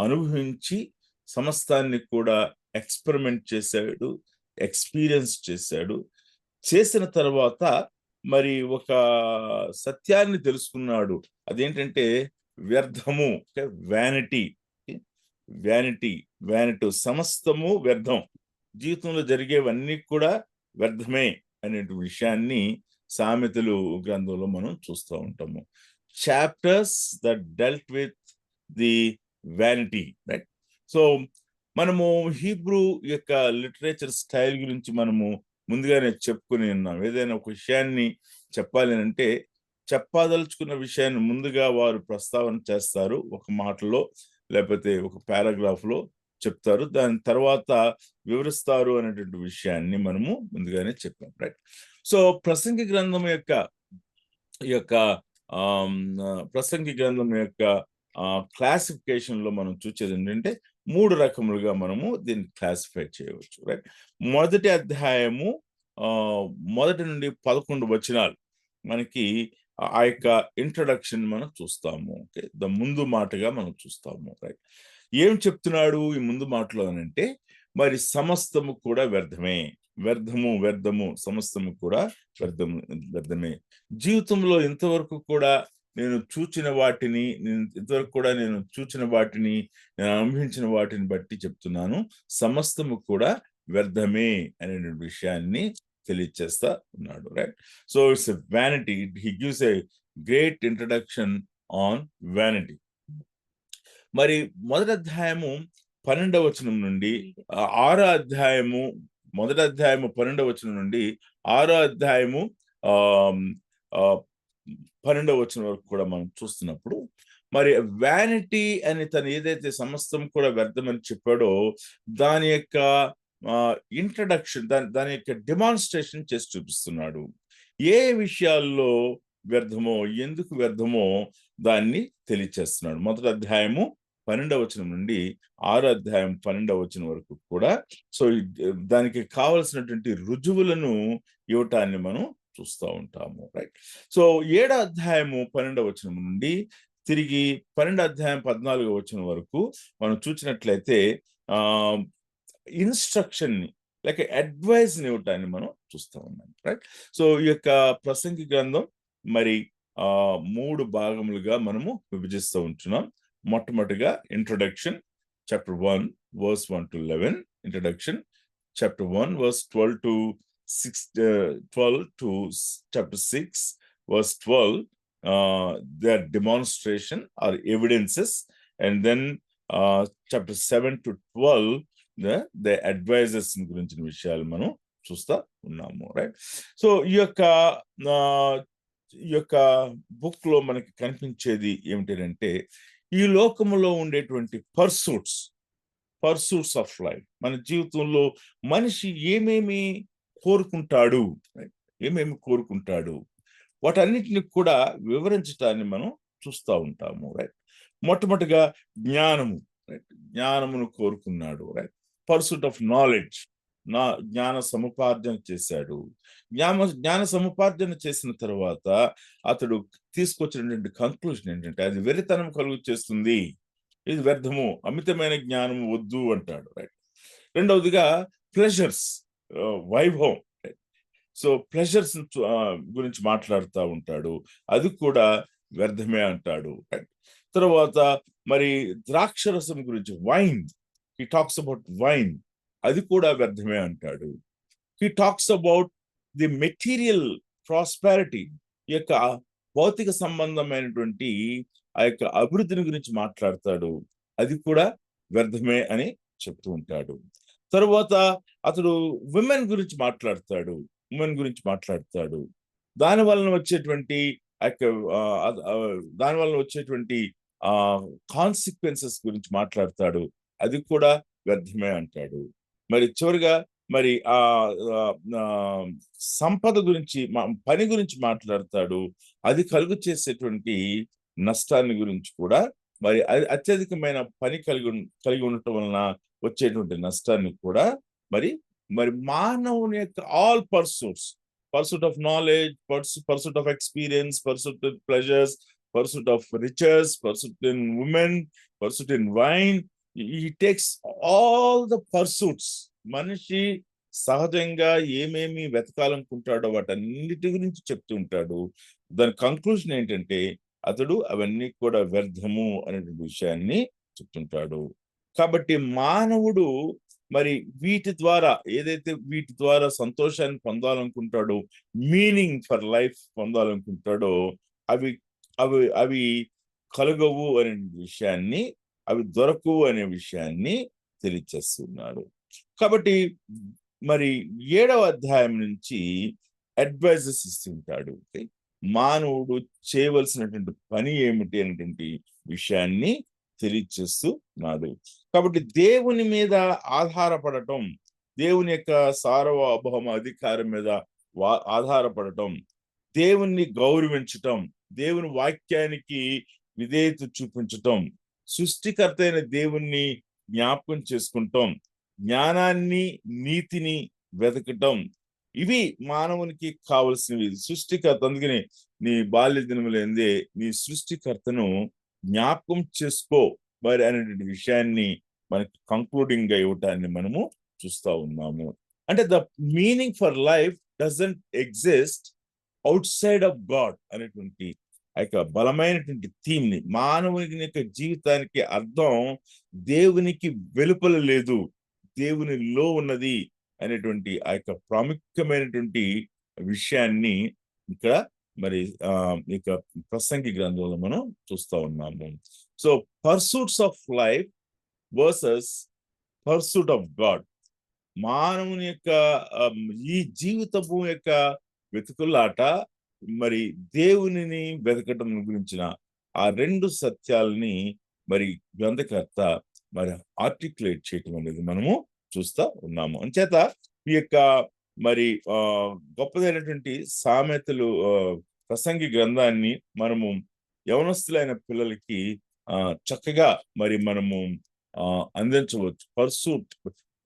అనుభవించి సమస్తాన్ని కూడా ఎక్స్పెరిమెంట్ చేశాడు, ఎక్స్పీరియన్స్ చేశాడు. చేసిన తర్వాత మరి ఒక సత్యాన్ని తెలుసుకున్నాడు. అదేంటంటే వ్యర్థము, వ్యానిటీ, సమస్తము వ్యర్థం, జీవితంలో జరిగేవన్నీ కూడా వ్యర్థమే అనే విషయాన్ని సామెతలు గ్రంథంలో మనం చూస్తూ ఉంటాము. Chapters that dealt with the vanity, right? So మనము హీబ్రూ యొక్క లిటరేచర్ స్టైల్ గురించి మనము ముందుగానే చెప్పుకుని ఉన్నాం. ఏదైనా ఒక విషయాన్ని చెప్పాలి అంటే చెప్పదలుచుకున్న విషయాన్ని ముందుగా వారు ప్రస్తావన చేస్తారు, ఒక మాటలో లేకపోతే ఒక పారాగ్రాఫ్లో చెప్తారు, దాని తర్వాత వివరిస్తారు అనేటువంటి విషయాన్ని మనము ముందుగానే చెప్పాం, రైట్? సో ప్రసంగి గ్రంథం యొక్క క్లాసిఫికేషన్ లో మనం చూసేది ఏంటంటే 3 రకములుగా మనము దీన్ని క్లాసిఫై చేయవచ్చు, రైట్? మొదటి అధ్యాయము 1 నుండి 11 వచనాలు మనకి ఆ యొక్క ఇంట్రడక్షన్ మనం చూస్తాము, ఓకే? ముందు మాటగా మనం చూస్తాము, రైట్? ఏం చెప్తున్నాడు ఈ ముందు మాటలో అంటే, మరి సమస్తము కూడా వ్యర్థమే, వ్యర్థము, సమస్తము కూడా వ్యర్థమే. జీవితంలో ఇంతవరకు కూడా నేను చూచిన వాటిని నేను అనుభవించిన వాటిని బట్టి చెప్తున్నాను, సమస్తము కూడా వ్యర్థమే అనే విషయాన్ని తెలియచేస్తా ఉన్నాడు, right? So it's a vanity. He gives a great introduction on vanity. మరి మొదటి అధ్యాయము 12వ వచనం నుండి 6వ అధ్యాయము, మొదటి అధ్యాయము 12వ వచనం నుండి 6వ అధ్యాయము 12వ వచనం వరకు కూడా మనం చూస్తున్నప్పుడు, మరి వ్యానిటీ అని తను ఏదైతే సమస్తం కూడా వ్యర్థమని చెప్పాడో దాని యొక్క ఇంట్రడక్షన్, దాని యొక్క డెమాన్స్ట్రేషన్ చేసి చూపిస్తున్నాడు. ఏ విషయాల్లో వ్యర్థమో, ఎందుకు వ్యర్థమో దాన్ని తెలియచేస్తున్నాడు. మొదటి అధ్యాయము 12వ వచనం నుండి 6వ అధ్యాయం 12వ వచనం వరకు కూడా సో దానికి కావలసినటువంటి రుజువులను ఇవ్వటాన్ని మనం చూస్తూ ఉంటాము, రైట్? సో 7వ అధ్యాయము 12వ వచనం నుండి తిరిగి 12వ అధ్యాయం 14వ వచనం వరకు మనం చూసినట్లయితే ఇన్స్ట్రక్షన్ ని లేక అడ్వైస్ ని ఇవ్వటాన్ని మనం చూస్తూ ఉన్నాం, రైట్? సో ఈ యొక్క ప్రసంగి గ్రంథం మరి 3 భాగములుగా మనము విభజిస్తూ ఉంటున్నాం. మొట్టమొదటిగా introduction, chapter 1 verse 1 to 11, introduction. Chapter 1 verse 12 to chapter 6 verse 12, their demonstration or evidences, and then chapter 7 to 12 the advices గురించిన విషయాలు మనం చూస్తా ఉన్నాము, రైట్? సో ఈ యొక్క బుక్ లో మనకి కనిపించేది ఏమిటంటే, ఈ లోకములో ఉండేటువంటి పర్సూట్స్ ఆఫ్ లైఫ్, మన జీవితంలో మనిషి ఏమేమి కోరుకుంటాడు, వాటన్నిటిని కూడా వివరించటాన్ని మనం చూస్తూ ఉంటాము, రైట్? మొట్టమొదటిగా జ్ఞానమును కోరుకున్నాడు, రైట్? పర్సూట్ ఆఫ్ నాలెడ్జ్, జ్ఞాన సముపార్జన చేశాడు. జ్ఞాన సముపార్జన చేసిన తర్వాత అతడు తీసుకొచ్చినటువంటి కంక్లూజన్ ఏంటంటే, అది వెరితనం కలుగు చేస్తుంది, ఇది వ్యర్థము, అమితమైన జ్ఞానము వద్దు అంటాడు, రైట్? రెండవదిగా ప్లెజర్స్, వైభవం. సో ప్లెజర్స్ గురించి మాట్లాడుతూ ఉంటాడు, అది కూడా వ్యర్థమే అంటాడు. తర్వాత మరి ద్రాక్షరసం గురించి, wine, he talks about wine, అది కూడా వ్యర్థమే అంటాడు. He talks about the material prosperity, ఈ యొక్క భౌతిక సంబంధమైనటువంటి ఆ యొక్క అభివృద్ధిని గురించి మాట్లాడతాడు, అది కూడా వ్యర్థమే అని చెప్తూ ఉంటాడు. తరువాత అతడు ఉమెన్ గురించి మాట్లాడతాడు, దాని వలన వచ్చేటువంటి కాన్సిక్వెన్సెస్ గురించి మాట్లాడతాడు, అది కూడా వ్యర్థమే అంటాడు. మరి చివరిగా మరి సంపద గురించి, పని గురించి మాట్లాడతాడు, అది కలుగు చేసేటువంటి నష్టాన్ని గురించి కూడా, మరి అత్యధికమైన పని కలిగి ఉండటం వలన వచ్చేటువంటి నష్టాన్ని కూడా, మరి మానవుని యొక్క all pursuit of knowledge, pursuit of experience, pursuit of pleasures, pursuit of riches, pursuit in women, pursuit in wine, he takes all the pursuits. మనిషి సహజంగా ఏమేమి వెతకాలనుకుంటాడో వాటన్నిటి గురించి చెప్తూ ఉంటాడు. దాని కంక్లూజన్ ఏంటంటే అతడు అవన్నీ కూడా వ్యర్థము అనేటువంటి విషయాన్ని చెప్తుంటాడు. కాబట్టి మానవుడు మరి వీటి ద్వారా సంతోషాన్ని పొందాలనుకుంటాడో, మీనింగ్ ఫర్ లైఫ్ పొందాలనుకుంటాడో, అవి కలుగవు అనే విషయాన్ని, అవి దొరకవు అనే విషయాన్ని తెలియచేస్తున్నాడు. కాబట్టి మరి 7వ అధ్యాయం నుంచి అడ్వైజెస్ ఇస్తుంటాడు. మానవుడు చేయవలసినటువంటి పని ఏమిటి అనేటువంటి విషయాన్ని తెలియచేస్తున్నాడు. కాబట్టి దేవుని మీద ఆధారపడటం, దేవుని యొక్క సార్వభౌమ అధికారం మీద ఆధారపడటం, దేవుణ్ణి గౌరవించటం, దేవుని వాక్యానికి విధేయత చూపించటం, సృష్టికర్త అయిన దేవుణ్ణి జ్ఞాపకం చేసుకుంటాం, జ్ఞానాన్ని నీతిని వెతకటం, ఇవి మానవునికి కావలసినవి. సృష్టికర్త, అందుకని నీ బాల్య దినములందే నీ సృష్టికర్తను జ్ఞాపకం చేసుకో మరి అనేటువంటి విషయాన్ని మనకి కంక్లూడింగ్ గా ఇవ్వటాన్ని మనము చూస్తూ ఉన్నాము. అంటే the meaning for life doesn't exist out side of God అనేటువంటి ఆ యొక్క బలమైనటువంటి థీమ్ ని, మానవుని యొక్క జీవితానికి అర్థం దేవునికి వెలుపల లేదు, దేవునిలో ఉన్నది అనేటువంటి ఆ యొక్క ప్రాముఖ్యమైనటువంటి విషయాన్ని ఇక్కడ మరి ఇక ప్రసంగి గ్రంథంలో మనం చూస్తూ ఉన్నాము. So pursuits of life versus pursuit of God, మానవుని యొక్క ఈ జీవితము యొక్క వెతుకులాట, మరి దేవునిని వెతకటం గురించిన ఆ 2 సత్యాలని మరి గ్రంథకర్త మరి ఆర్టికులేట్ చేయటం అనేది మనము చూస్తా ఉన్నాము. అంచేత ఈ యొక్క మరి గొప్పదైనటువంటి సామెతలు ప్రసంగి గ్రంథాన్ని మనము యవనస్తులైన పిల్లలకి చక్కగా మరి మనము అందించవచ్చు.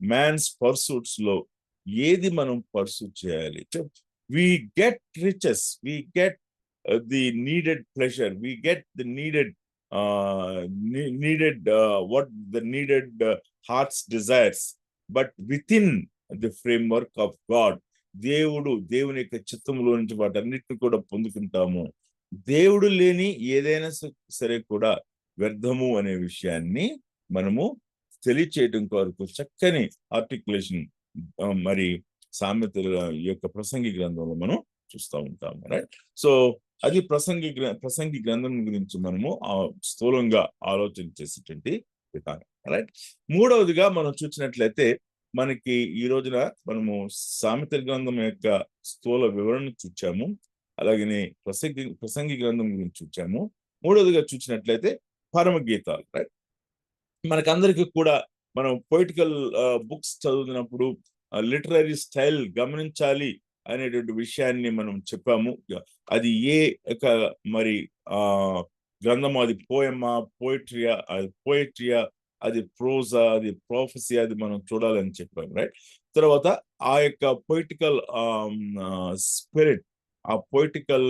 మ్యాన్స్ పర్సూట్స్ లో ఏది మనం పర్సూట్ చేయాలి? we get riches, we get the needed pleasure, we get the needed what the needed heart's desires, but within the framework of God. దేవుని యొక్క చిత్తంలో నుంచి వాటన్నిటిని కూడా పొందుకుంటాము. దేవుడు లేని ఏదైనా సరే కూడా వ్యర్థము అనే విషయాన్ని మనము తెలియచేయడం కొరకు చక్కని ఆర్టికులేషన్ మరి సామెతల యొక్క ప్రసంగి గ్రంథంలో మనం చూస్తూ ఉంటాము. రైట్? సో అది ప్రసంగి గ్రంథం గురించి మనము స్థూలంగా ఆలోచన చేసేటువంటి విధానం. రైట్? 3వదిగా మనం చూసినట్లయితే మనకి ఈ రోజున మనము సామెతల గ్రంథం యొక్క స్థూల వివరణ చూచాము, అలాగనే ప్రసంగి గ్రంథం గురించి చూచాము. 3వదిగా చూసినట్లయితే పరమగీతాలు. రైట్? మనకందరికీ కూడా మనం పొయిటికల్ బుక్స్ చదువుతున్నప్పుడు లిటరరీ స్టైల్ గమనించాలి అనేటువంటి విషయాన్ని మనం చెప్పాము. అది ఏ మరి గ్రంథము, అది పోయమా, పోయిట్రియా, అది ప్రోజా, అది ప్రొఫెసీ, అది మనం చూడాలని చెప్పాము. రైట్? తర్వాత ఆ యొక్క పొయిటికల్ స్పిరిట్, ఆ పొయిటికల్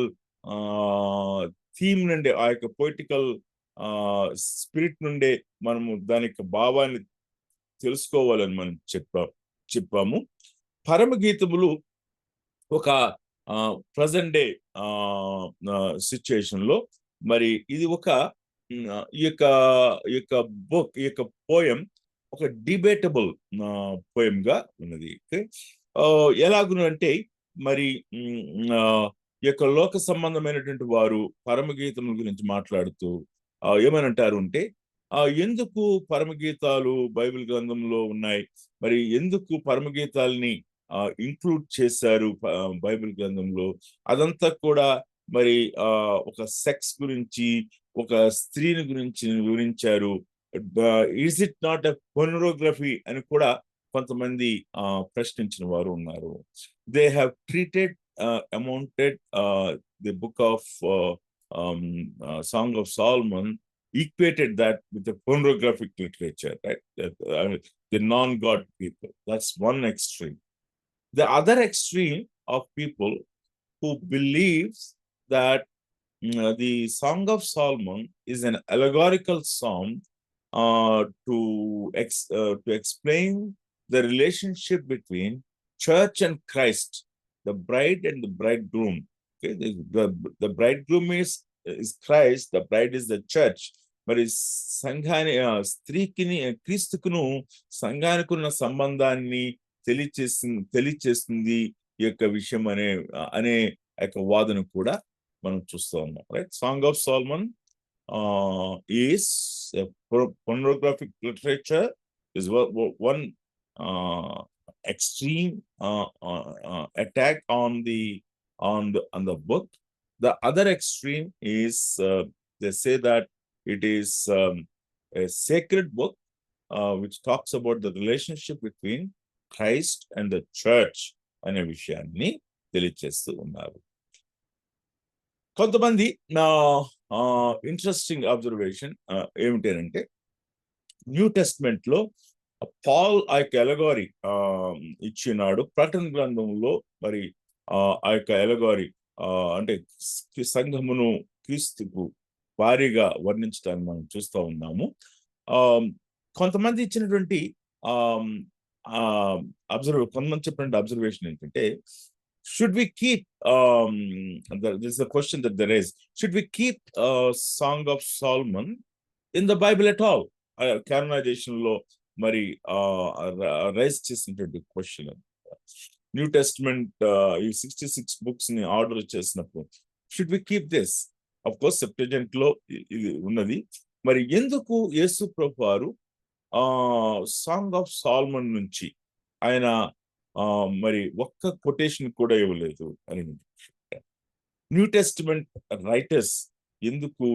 థీమ్ నుండి, ఆ యొక్క పొయిటికల్ స్పిరిట్ నుండే మనము దాని యొక్క భావాన్ని తెలుసుకోవాలని మనం చెప్పాము. పరమగీతములు ఒక ప్రజెంట్ డే సిచ్యుయేషన్ లో మరి ఇది ఒక ఈ యొక్క బుక్, ఈ యొక్క పోయం ఒక డిబేటబుల్ పోయం గా ఉన్నది. ఎలాగును అంటే మరి ఈ యొక్క లోక సంబంధమైనటువంటి వారు పరమగీతముల గురించి మాట్లాడుతూ ఏమనంటారు అంటే ఎందుకు పరమగీతాలు బైబిల్ గ్రంథంలో ఉన్నాయి, మరి ఎందుకు పరమగీతాలని ఇంక్లూడ్ చేశారు బైబిల్ గ్రంథంలో, అదంతా కూడా మరి ఒక సెక్స్ గురించి, ఒక స్త్రీని గురించి వివరించారు. Is it not a pornography అని కూడా కొంతమంది ప్రశ్నించిన వారు ఉన్నారు. They have treated amounted the book of song of Solomon equated that with the pornographic literature, right? The non-God people. That's one extreme. The other extreme of people who believes that the Song of Solomon is an allegorical song to explain the relationship between church and Christ, the bride and the bridegroom. Okay? The bridegroom is Christ, the bride is the church. మరి సంఘాన్ని, స్త్రీకి క్రీస్తుకును సంఘానికి ఉన్న సంబంధాన్ని తెలియచేస్తుంది ఈ యొక్క విషయం అనే యొక్క వాదన కూడా మనం చూస్తూ ఉన్నాం. Right, song of Solomon is pornographic literature is one extreme attack on the book. The other extreme is they say that it is a sacred book which talks about the relationship between Christ and the church అనే విషయాన్ని తెలియచేస్తూ ఉన్నారు. కొంతమంది interesting observation ఏమిటంటే, new testament లో Paul ఆ యొక్క ఎలగారీ ఇచ్చినాడు. ప్రకటన గ్రంథంలో మరి ఆ యొక్క ఎలగారీ అంటే సంఘమును క్రీస్తుకు భారీగా వర్ణించడాన్ని మనం చూస్తూ ఉన్నాము. కొంతమంది ఇచ్చినటువంటి కొంతమంది చెప్పినటువంటి అబ్జర్వేషన్ ఏంటంటే, should we keep this is a question that there is, should we keep Song of Solomon in the Bible at all? Canonization లో మరి రైజ్ చేసినటువంటి క్వశ్చన్. న్యూ టెస్ట్మెంట్ ఈ 66 బుక్స్ ని ఆర్డర్ చేసినప్పుడు should we keep this? Of course Septuagint లో ఇది ఉన్నది. మరి ఎందుకు యేసు ప్రభు వారు సాంగ్ ఆఫ్ సాల్మన్ నుంచి ఆయన మరి ఒక్క కొటేషన్ కూడా ఇవ్వలేదు అని న్యూ టెస్టిమెంట్ రైటర్స్ ఎందుకు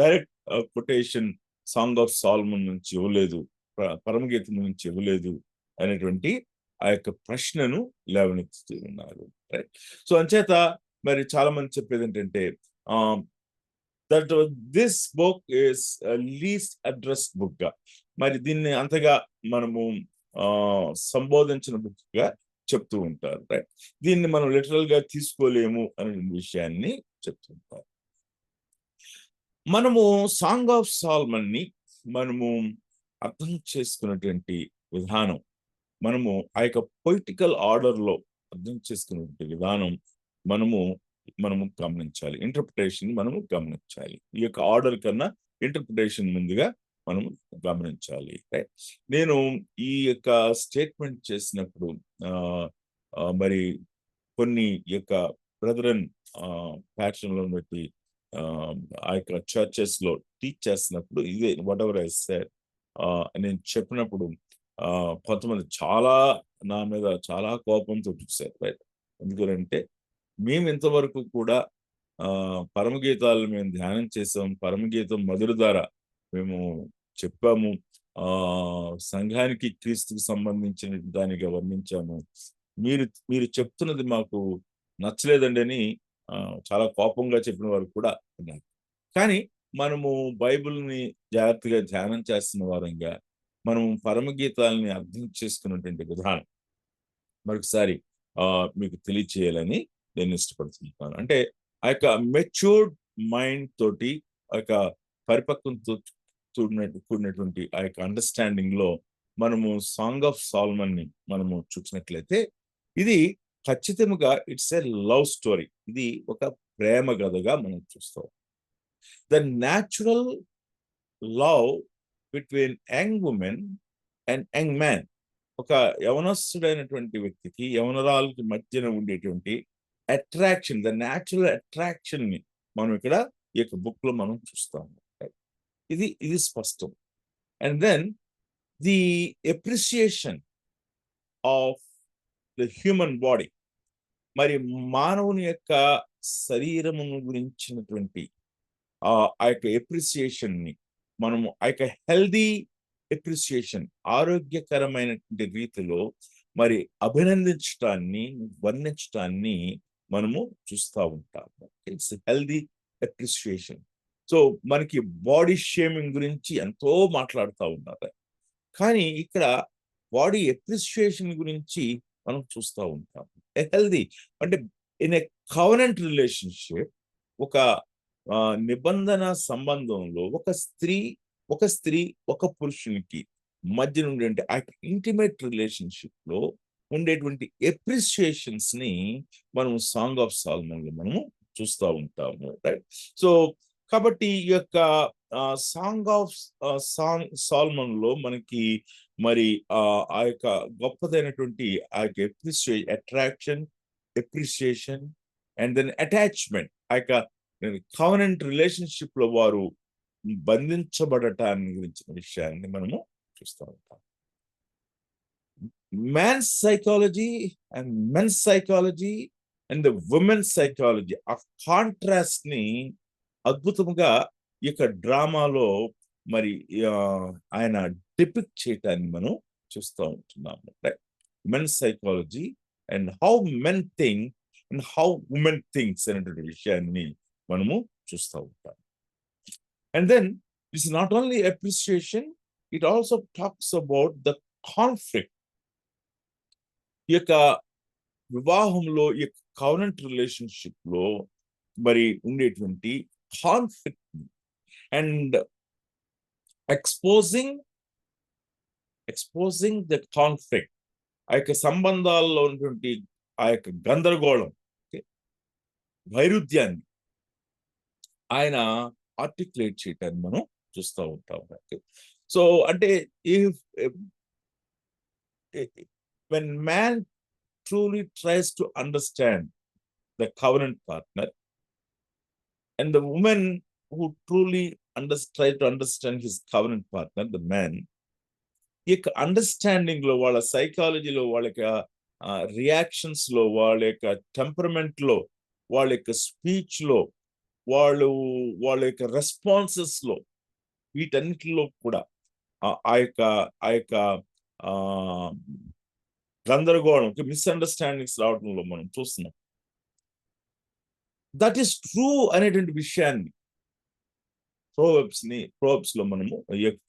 direct quotation song of Solomon నుంచి ఇవ్వలేదు, పరమగీతం నుంచి ఇవ్వలేదు అనేటువంటి ఆ యొక్క ప్రశ్నను లేవనెత్తుతూ ఉన్నారు. రైట్, సో అంచేత మరి చాలా మంది చెప్పేది ఏంటంటే that this book is least addressed book గా, మరి దీన్ని అంతగా మనము సంబోధించిన బుక్ గా చెప్తూ ఉంటారు. రైట్, దీన్ని మనం లిటరల్ గా తీసుకోలేము అనే విషయాన్ని చెప్తుంటారు. మనము సాంగ్ ఆఫ్ సాల్మన్ ని మనము అర్థం చేసుకున్నటువంటి విధానం, మనము ఆ యొక్క పొలిటికల్ ఆర్డర్ లో అర్థం చేసుకున్నటువంటి విధానం మనము గమనించాలి. ఇంటర్ప్రిటేషన్ మనము గమనించాలి. ఈ యొక్క ఆర్డర్ కన్నా ఇంటర్ప్రిటేషన్ ముందుగా మనం గమనించాలి. నేను ఈ యొక్క స్టేట్మెంట్ చేసినప్పుడు మరి కొన్ని యొక్క బ్రదరన్ ప్యాటర్న్ లో బట్టి ఆ యొక్క చర్చెస్ లో టీచ్ చేస్తున్నప్పుడు ఇదే వాట్ ఎవర్ ఐ సెడ్ నేను చెప్పినప్పుడు కొంతమంది నా మీద చాలా కోపంతో చూశారు. రైట్, ఎందుకంటే మేము ఇంతవరకు కూడా పరమగీతాలను మేము ధ్యానం చేసాం, పరమగీతం మధుర ద్వారా మేము చెప్పాము, సంఘానికి క్రీస్తుకు సంబంధించిన దానిగా వర్ణించాము, మీరు చెప్తున్నది మాకు నచ్చలేదండి అని చాలా కోపంగా చెప్పిన వారు కూడా ఉన్నారు. కానీ మనము బైబిల్ని జాగ్రత్తగా ధ్యానం చేస్తున్న వారంగా మనం పరమగీతాలని అర్థం చేసుకున్నటువంటి విధానం మరొకసారి మీకు తెలియచేయాలని నేను ఇష్టపడుతున్నాను. అంటే ఆ యొక్క మెచ్యూర్డ్ మైండ్ తోటి, ఆ యొక్క పరిపక్వంతో కూడినటువంటి ఆ యొక్క అండర్స్టాండింగ్ లో మనము సాంగ్ ఆఫ్ సాల్మన్ ని మనము చూసినట్లయితే ఇది ఖచ్చితంగా ఇట్స్ ఎ లవ్ స్టోరీ. ఇది ఒక ప్రేమ కథగా మనం చూస్తాం. The natural love between young women and young man, ఒక యవనస్తుడైనటువంటి వ్యక్తికి యవనరాలకి మధ్యన ఉండేటువంటి అట్రాక్షన్, ద న్యాచురల్ అట్రాక్షన్ ని మనం ఇక్కడ ఈ యొక్క బుక్ లో మనం చూస్తాము. ఇది స్పష్టం. And then the appreciation of the human body, మరి మానవుని యొక్క శరీరమును గురించినటువంటి ఆ యొక్క ఎప్రిసియేషన్ ని మనము ఆ యొక్క హెల్దీ ఎప్రిసియేషన్, ఆరోగ్యకరమైనటువంటి రీతిలో మరి అభినందించడాన్ని, వర్ణించడాన్ని మనము చూస్తూ ఉంటాము. It's healthy appreciation. సో మనకి బాడీ షేమింగ్ గురించి ఎంతో మాట్లాడుతూ ఉన్నారు, కానీ ఇక్కడ బాడీ ఎప్రిసియేషన్ గురించి మనం చూస్తూ ఉంటాం. హెల్దీ అంటే ఇన్ ఎ కవనెంట్ రిలేషన్షిప్, ఒక నిబంధన సంబంధంలో ఒక స్త్రీ ఒక పురుషునికి మధ్య నుండి ఆ ఇంటిమేట్ రిలేషన్షిప్ లో ఉండేటువంటి ఎప్రిసియేషన్స్ ని మనం సాంగ్ ఆఫ్ సాల్మన్ లో మనము చూస్తూ ఉంటాము. రైట్. సో కాబట్టి ఈ యొక్క సాంగ్ ఆఫ్ సాల్మన్ లో మనకి మరి ఆ యొక్క గొప్పదైనటువంటి ఆ యొక్క attraction, appreciation and then attachment, ఆ యొక్క కవనెంట్ రిలేషన్షిప్ లో వారు బంధించబడటాన్ని గురించిన విషయాన్ని మనము చూస్తూ ఉంటాం. Man's psychology and men's psychology and the women psychology, ఆ కాంట్రాస్ట్ ని అద్భుతంగా ఈ యొక్క డ్రామాలో మరి ఆయన డిపిక్ట్ చేయటాన్ని మనం చూస్తూ ఉంటున్నాము. Men psychology and how men think and how women thinks అనేటువంటి విషయాన్ని మనము చూస్తూ ఉంటాం. And then it's not only appreciation, it also talks about the conflict. ఈ యొక్క వివాహంలో, ఈ యొక్క కవనెంట్ రిలేషన్షిప్ లో మరి ఉండేటువంటి conflict and exposing the conflict, ఆ యొక్క సంబంధాల్లో ఉన్నటువంటి ఆ యొక్క గందరగోళం, వైరుధ్యాన్ని ఆయన ఆర్టికులేట్ చేయటాన్ని మనం చూస్తూ ఉంటాం. సో అంటే when man truly tries to understand the covenant partner and the woman who truly try to understand his covenant partner, the man, ఈ యొక్క అండర్స్టాండింగ్ లో, వాళ్ళ సైకాలజీలో, వాళ్ళ యొక్క రియాక్షన్స్ లో, వాళ్ళ యొక్క టెంపరమెంట్ లో, వాళ్ళ యొక్క స్పీచ్ లో, వాళ్ళ యొక్క రెస్పాన్సెస్ లో, వీటన్నిటిలో కూడా ఆ యొక్క గందరగోళం, మిస్అండర్స్టాండింగ్స్ రావడంలో మనం చూస్తున్నాం. దట్ ఈస్ ట్రూ అనేటువంటి విషయాన్ని ప్రోవర్బ్స్ లో మనము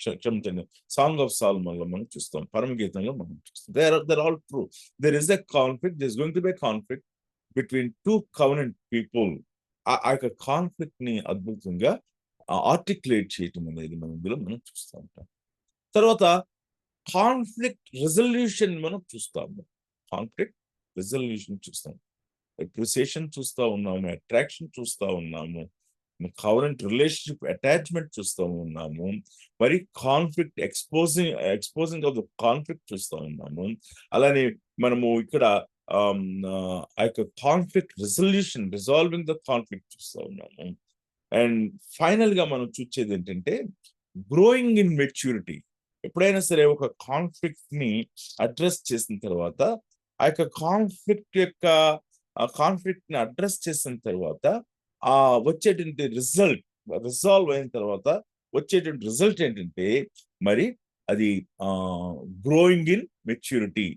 క్షమించండి, సాంగ్ ఆఫ్ సాల్మన్ లో మనం చూస్తాం, పరమగీతంలో మనం చూస్తాం. They are all true. There is a conflict, there is going to be a conflict between two covenant people. ఆ యొక్క కాన్ఫ్లిక్ట్ ని అద్భుతంగా ఆర్టికులేట్ చేయటం అనేది మనం ఇందులో మనం చూస్తూ ఉంటాం. తర్వాత కాన్ఫ్లిక్ట్ రెజల్యూషన్ మనం చూస్తాము. కాన్ఫ్లిక్ట్ రెజల్యూషన్ చూస్తాం, అప్రిసియేషన్ చూస్తూ ఉన్నాము, అట్రాక్షన్ చూస్తూ ఉన్నాము, కవరెంట్ రిలేషన్షిప్ అటాచ్మెంట్ చూస్తూ ఉన్నాము, మరి conflict exposing of the conflict చూస్తూ ఉన్నాము. అలానే మనము ఇక్కడ ఆ యొక్క conflict resolution, resolving the conflict చూస్తూ ఉన్నాము. అండ్ ఫైనల్ గా మనం చూసేది ఏంటంటే గ్రోయింగ్ ఇన్ మెచ్యూరిటీ. ఎప్పుడైనా సరే ఒక కాన్ఫ్లిక్ట్ ని అడ్రస్ చేసిన తర్వాత, ఆ యొక్క కాన్ఫ్లిక్ట్ ని అడ్రస్ చేసిన తర్వాత వచ్చేటువంటి రిజాల్వ్ అయిన తర్వాత వచ్చేటువంటి రిజల్ట్ ఏంటంటే మరి అది గ్రోయింగ్ ఇన్ మెచ్యూరిటీ,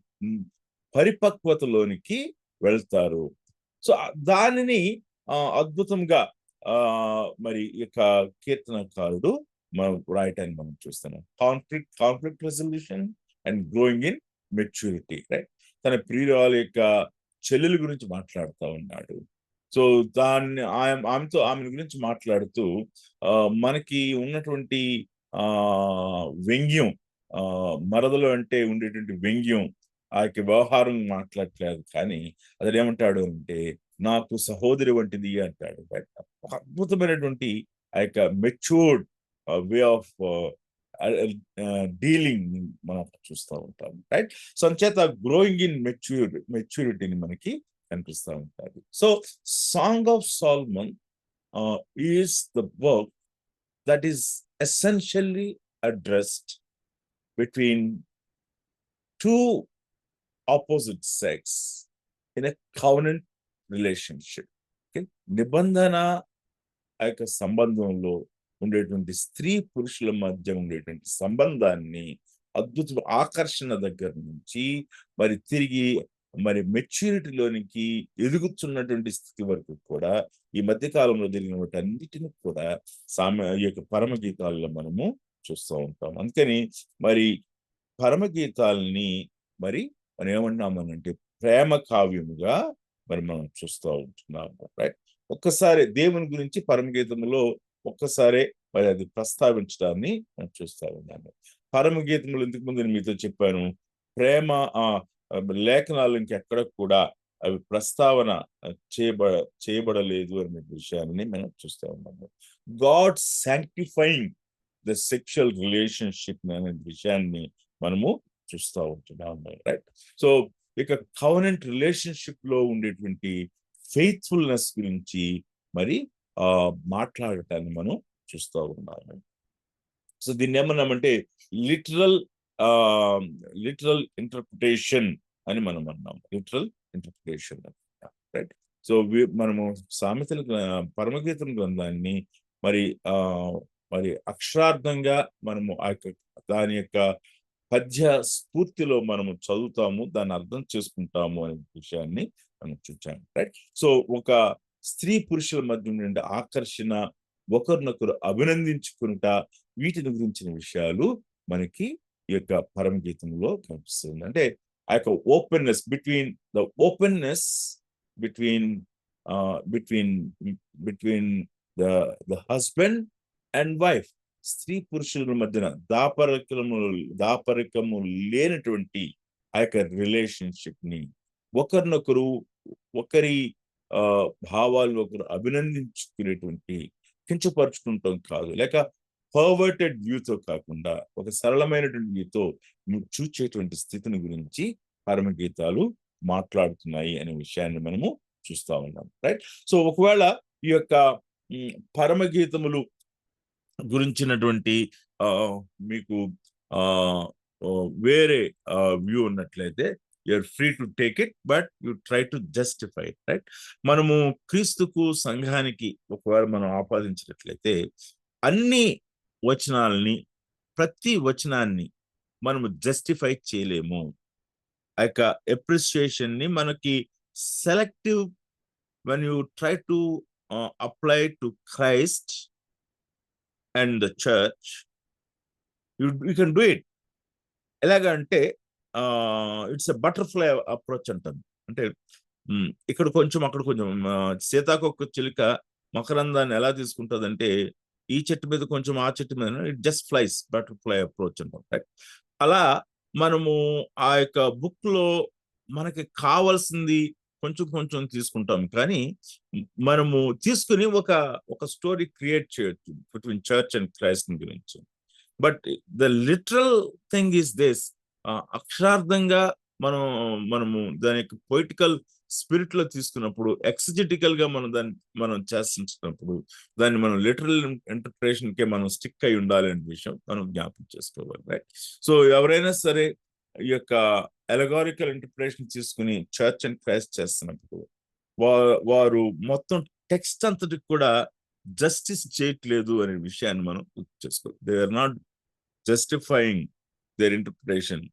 పరిపక్వతలోనికి వెళ్తారు. సో దానిని అద్భుతంగా మరి యొక్క కీర్తనకారుడు మనం రాయటాన్ని మనం చూస్తున్నాం. Conflict resolution and growing in maturity. Right. తన ప్రియురాల యొక్క చెల్లెల గురించి మాట్లాడుతూ ఉన్నాడు. సో ఆమె గురించి మాట్లాడుతూ మనకి ఉన్నటువంటి వ్యంగ్యం మరదలు అంటే ఉండేటువంటి వ్యంగ్యం, ఆ యొక్క వ్యవహారం మాట్లాడట్లేదు, కానీ అతడు ఏమంటాడు అంటే నాకు సహోదరి వంటిది అంటాడు. ఒక అద్భుతమైనటువంటి ఆ యొక్క మెచ్యూర్డ్ వే ఆఫ్ డీలింగ్ మనం చూస్తూ ఉంటాం, రైట్? సో అంచేత గ్రోయింగ్ ఇన్ మెచ్యూరిటీని మనకి కనిపిస్తూ ఉంటుంది. So song of Solomon is the work that is essentially addressed between two opposite sex in a covenant relationship. Okay? నిబంధన ఆ యొక్క సంబంధంలో ఉండేటువంటి స్త్రీ పురుషుల మధ్య ఉండేటువంటి సంబంధాన్ని అద్భుత ఆకర్షణ దగ్గర నుంచి మరి తిరిగి మరి మెచ్యూరిటీలోనికి ఎదుగుతున్నటువంటి స్థితి వరకు కూడా ఈ మధ్య కాలంలో జరిగిన వాటి అన్నిటిని కూడా ఈ యొక్క పరమగీతాల్లో మనము చూస్తూ ఉంటాం. అందుకని మరి పరమగీతాలని మరి మనం ఏమంటున్నామనంటే ప్రేమ కావ్యముగా మరి మనం చూస్తూ ఉంటున్నాము, రైట్? ఒక్కసారి దేవుని గురించి పరమగీతములో ఒక్కసారి మరి అది ప్రస్తావించడాన్ని మనం చూస్తూ ఉన్నాము. పరమగీతములు ఇంతకు ముందు నేను మీతో చెప్పాను, ప్రేమ లేఖనాలు ఇంకెక్కడ కూడా అవి ప్రస్తావన చేయబడలేదు అనే విషయాన్ని మనం చూస్తూ ఉన్నాము. God sanctifying the sexual relationship అనే విషయాన్ని మనము చూస్తూ ఉంటున్నాము, రైట్? సో ఇక కవెనెంట్ రిలేషన్షిప్ లో ఉండేటువంటి ఫెయిత్ఫుల్నెస్ గురించి మరి మాట్లాడటాన్ని మనం చూస్తూ ఉన్నాము. సో దీన్ని ఏమన్నామంటే లిటరల్ ఇంటర్ప్రిటేషన్ అని మనం అన్నాము. Literal interpretation, right? సో మనము సామెతల పరమగీతం గ్రంథాన్ని మరి మరి అక్షరార్థంగా మనము ఆ యొక్క దాని యొక్క పద్య స్ఫూర్తిలో మనము చదువుతాము, దాన్ని అర్థం చేసుకుంటాము అనే విషయాన్ని మనం చూచాము, రైట్? సో ఒక స్త్రీ పురుషుల మధ్య ఉండే ఆకర్షణ, ఒకరినొకరు అభినందించుకుంటా, వీటిని గురించిన విషయాలు మనకి ఈ యొక్క పరమగీతంలో కనిపిస్తుంది. అంటే ఆ యొక్క openness between the husband and wife, స్త్రీ పురుషుల మధ్యన దాపరికము లేనటువంటి ఆ యొక్క రిలేషన్షిప్ ని ఒకరి భావాలు ఒకరు అభినందించుకునేటువంటి, కించపరుచుకుంటాం కాదు, లేక పర్వర్టెడ్ వ్యూతో కాకుండా ఒక సరళమైనటువంటి వ్యూతో చూచేటువంటి స్థితిని గురించి పరమగీతాలు మాట్లాడుతున్నాయి అనే విషయాన్ని మనము చూస్తూ ఉన్నాం, రైట్? సో ఒకవేళ ఈ యొక్క పరమగీతములు గురించినటువంటి మీకు వేరే వ్యూ ఉన్నట్లయితే you are free to take it, but you try to justify, right? మనము క్రీస్తుకు సంఘానికి ఒకవేళ మనం ఆపాదించినట్లయితే అన్ని వచనాలని, ప్రతి వచనాన్ని మనము జస్టిఫై చేయలేము. ఆ యొక్క అప్రిసియేషన్ ని మనకి selective when you try to apply to Christ and the church, you can do it. ఎలాగంటే ఇట్స్ ఎ బటర్ఫ్లై అప్రోచ్ అంటాం. అంటే ఇక్కడ కొంచెం అక్కడ కొంచెం, సీతాకొక చిలుక మకరందాన్ని ఎలా తీసుకుంటుందంటే ఈ చెట్టు మీద కొంచెం ఆ చెట్టు మీద, it just flies, butterfly approach అంటాం, రైట్? అలా మనము ఆ యొక్క బుక్ లో మనకి కావాల్సింది కొంచెం కొంచెం తీసుకుంటాం, కానీ మనము తీసుకుని ఒక స్టోరీ క్రియేట్ చేయొచ్చు బిట్వీన్ చర్చ్ అండ్ క్రైస్ట్ గురించి. But the literal thing is this, అక్షరార్థంగా మనము దాని యొక్క పొయిటికల్ స్పిరిట్ లో తీసుకున్నప్పుడు, ఎక్సిజెటికల్ గా మనం చేస్తున్నప్పుడు దాన్ని మనం లిటరల్ ఇంటర్ప్రిటేషన్ కే మనం స్టిక్ అయి ఉండాలి అనే విషయం మనం జ్ఞాపకం చేసుకోవాలి, రైట్? సో ఎవరైనా సరే ఈ యొక్క అలెగారికల్ ఇంటర్ప్రిటేషన్ తీసుకుని చర్చ్ అండ్ క్రైస్ట్ చేస్తున్నప్పుడు వారు మొత్తం టెక్స్ట్ అంతటికి కూడా జస్టిస్ చేయట్లేదు అనే విషయాన్ని మనం గుర్తు చేసుకోవాలి. They are not justifying their interpretation,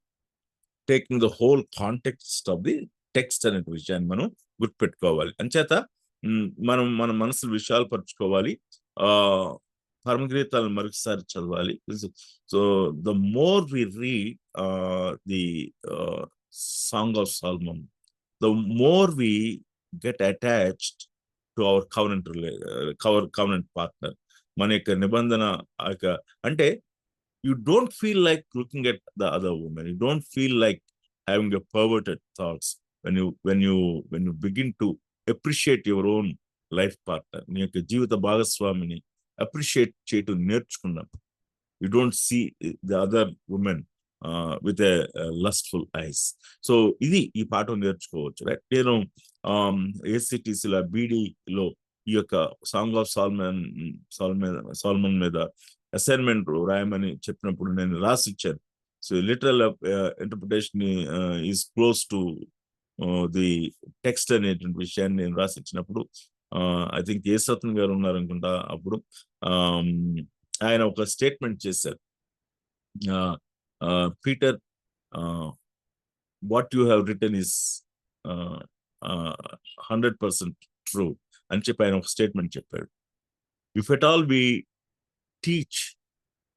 taking the whole context of the text అనే విషయాన్ని మనం గుర్తుపెట్టుకోవాలి. అంచేత మనం మన మనసు విషయాలు పరుచుకోవాలి, పరమగీతాలను మరొకసారి చదవాలి. So the more we read the song of Solomon, the more we get attached to our covenant partner. మన యొక్క నిబంధన అంటే you don't feel like looking at the other woman. You don't feel like having a perverted thoughts when you begin to appreciate your own life partner. నీ యొక్క జీవిత భాగస్వామిని appreciate చేయటం నేర్చుకున్నాం. You don't see the other women with a lustful eyes. So ఇది ఈ పాఠం నేర్చుకోవచ్చు, right? నేను ఏసీటీసీలో బీడీలో ఈ యొక్క సాంగ్ ఆఫ్ సాల్మన్ మీద అసైన్మెంట్ రాయమని చెప్పినప్పుడు నేను రాసి ఇచ్చాను. So literal interpretation is close to the text అనేటువంటి విషయాన్ని నేను రాసి ఇచ్చినప్పుడు ఐ థింక్ యేసరత్న గారు ఉన్నారు అనుకుంటా అప్పుడు. ఆయన ఒక స్టేట్మెంట్ చేశారు, Peter what you have written is 100% true అని చెప్పి ఆయన ఒక స్టేట్మెంట్ చెప్పాడు. If at all we teach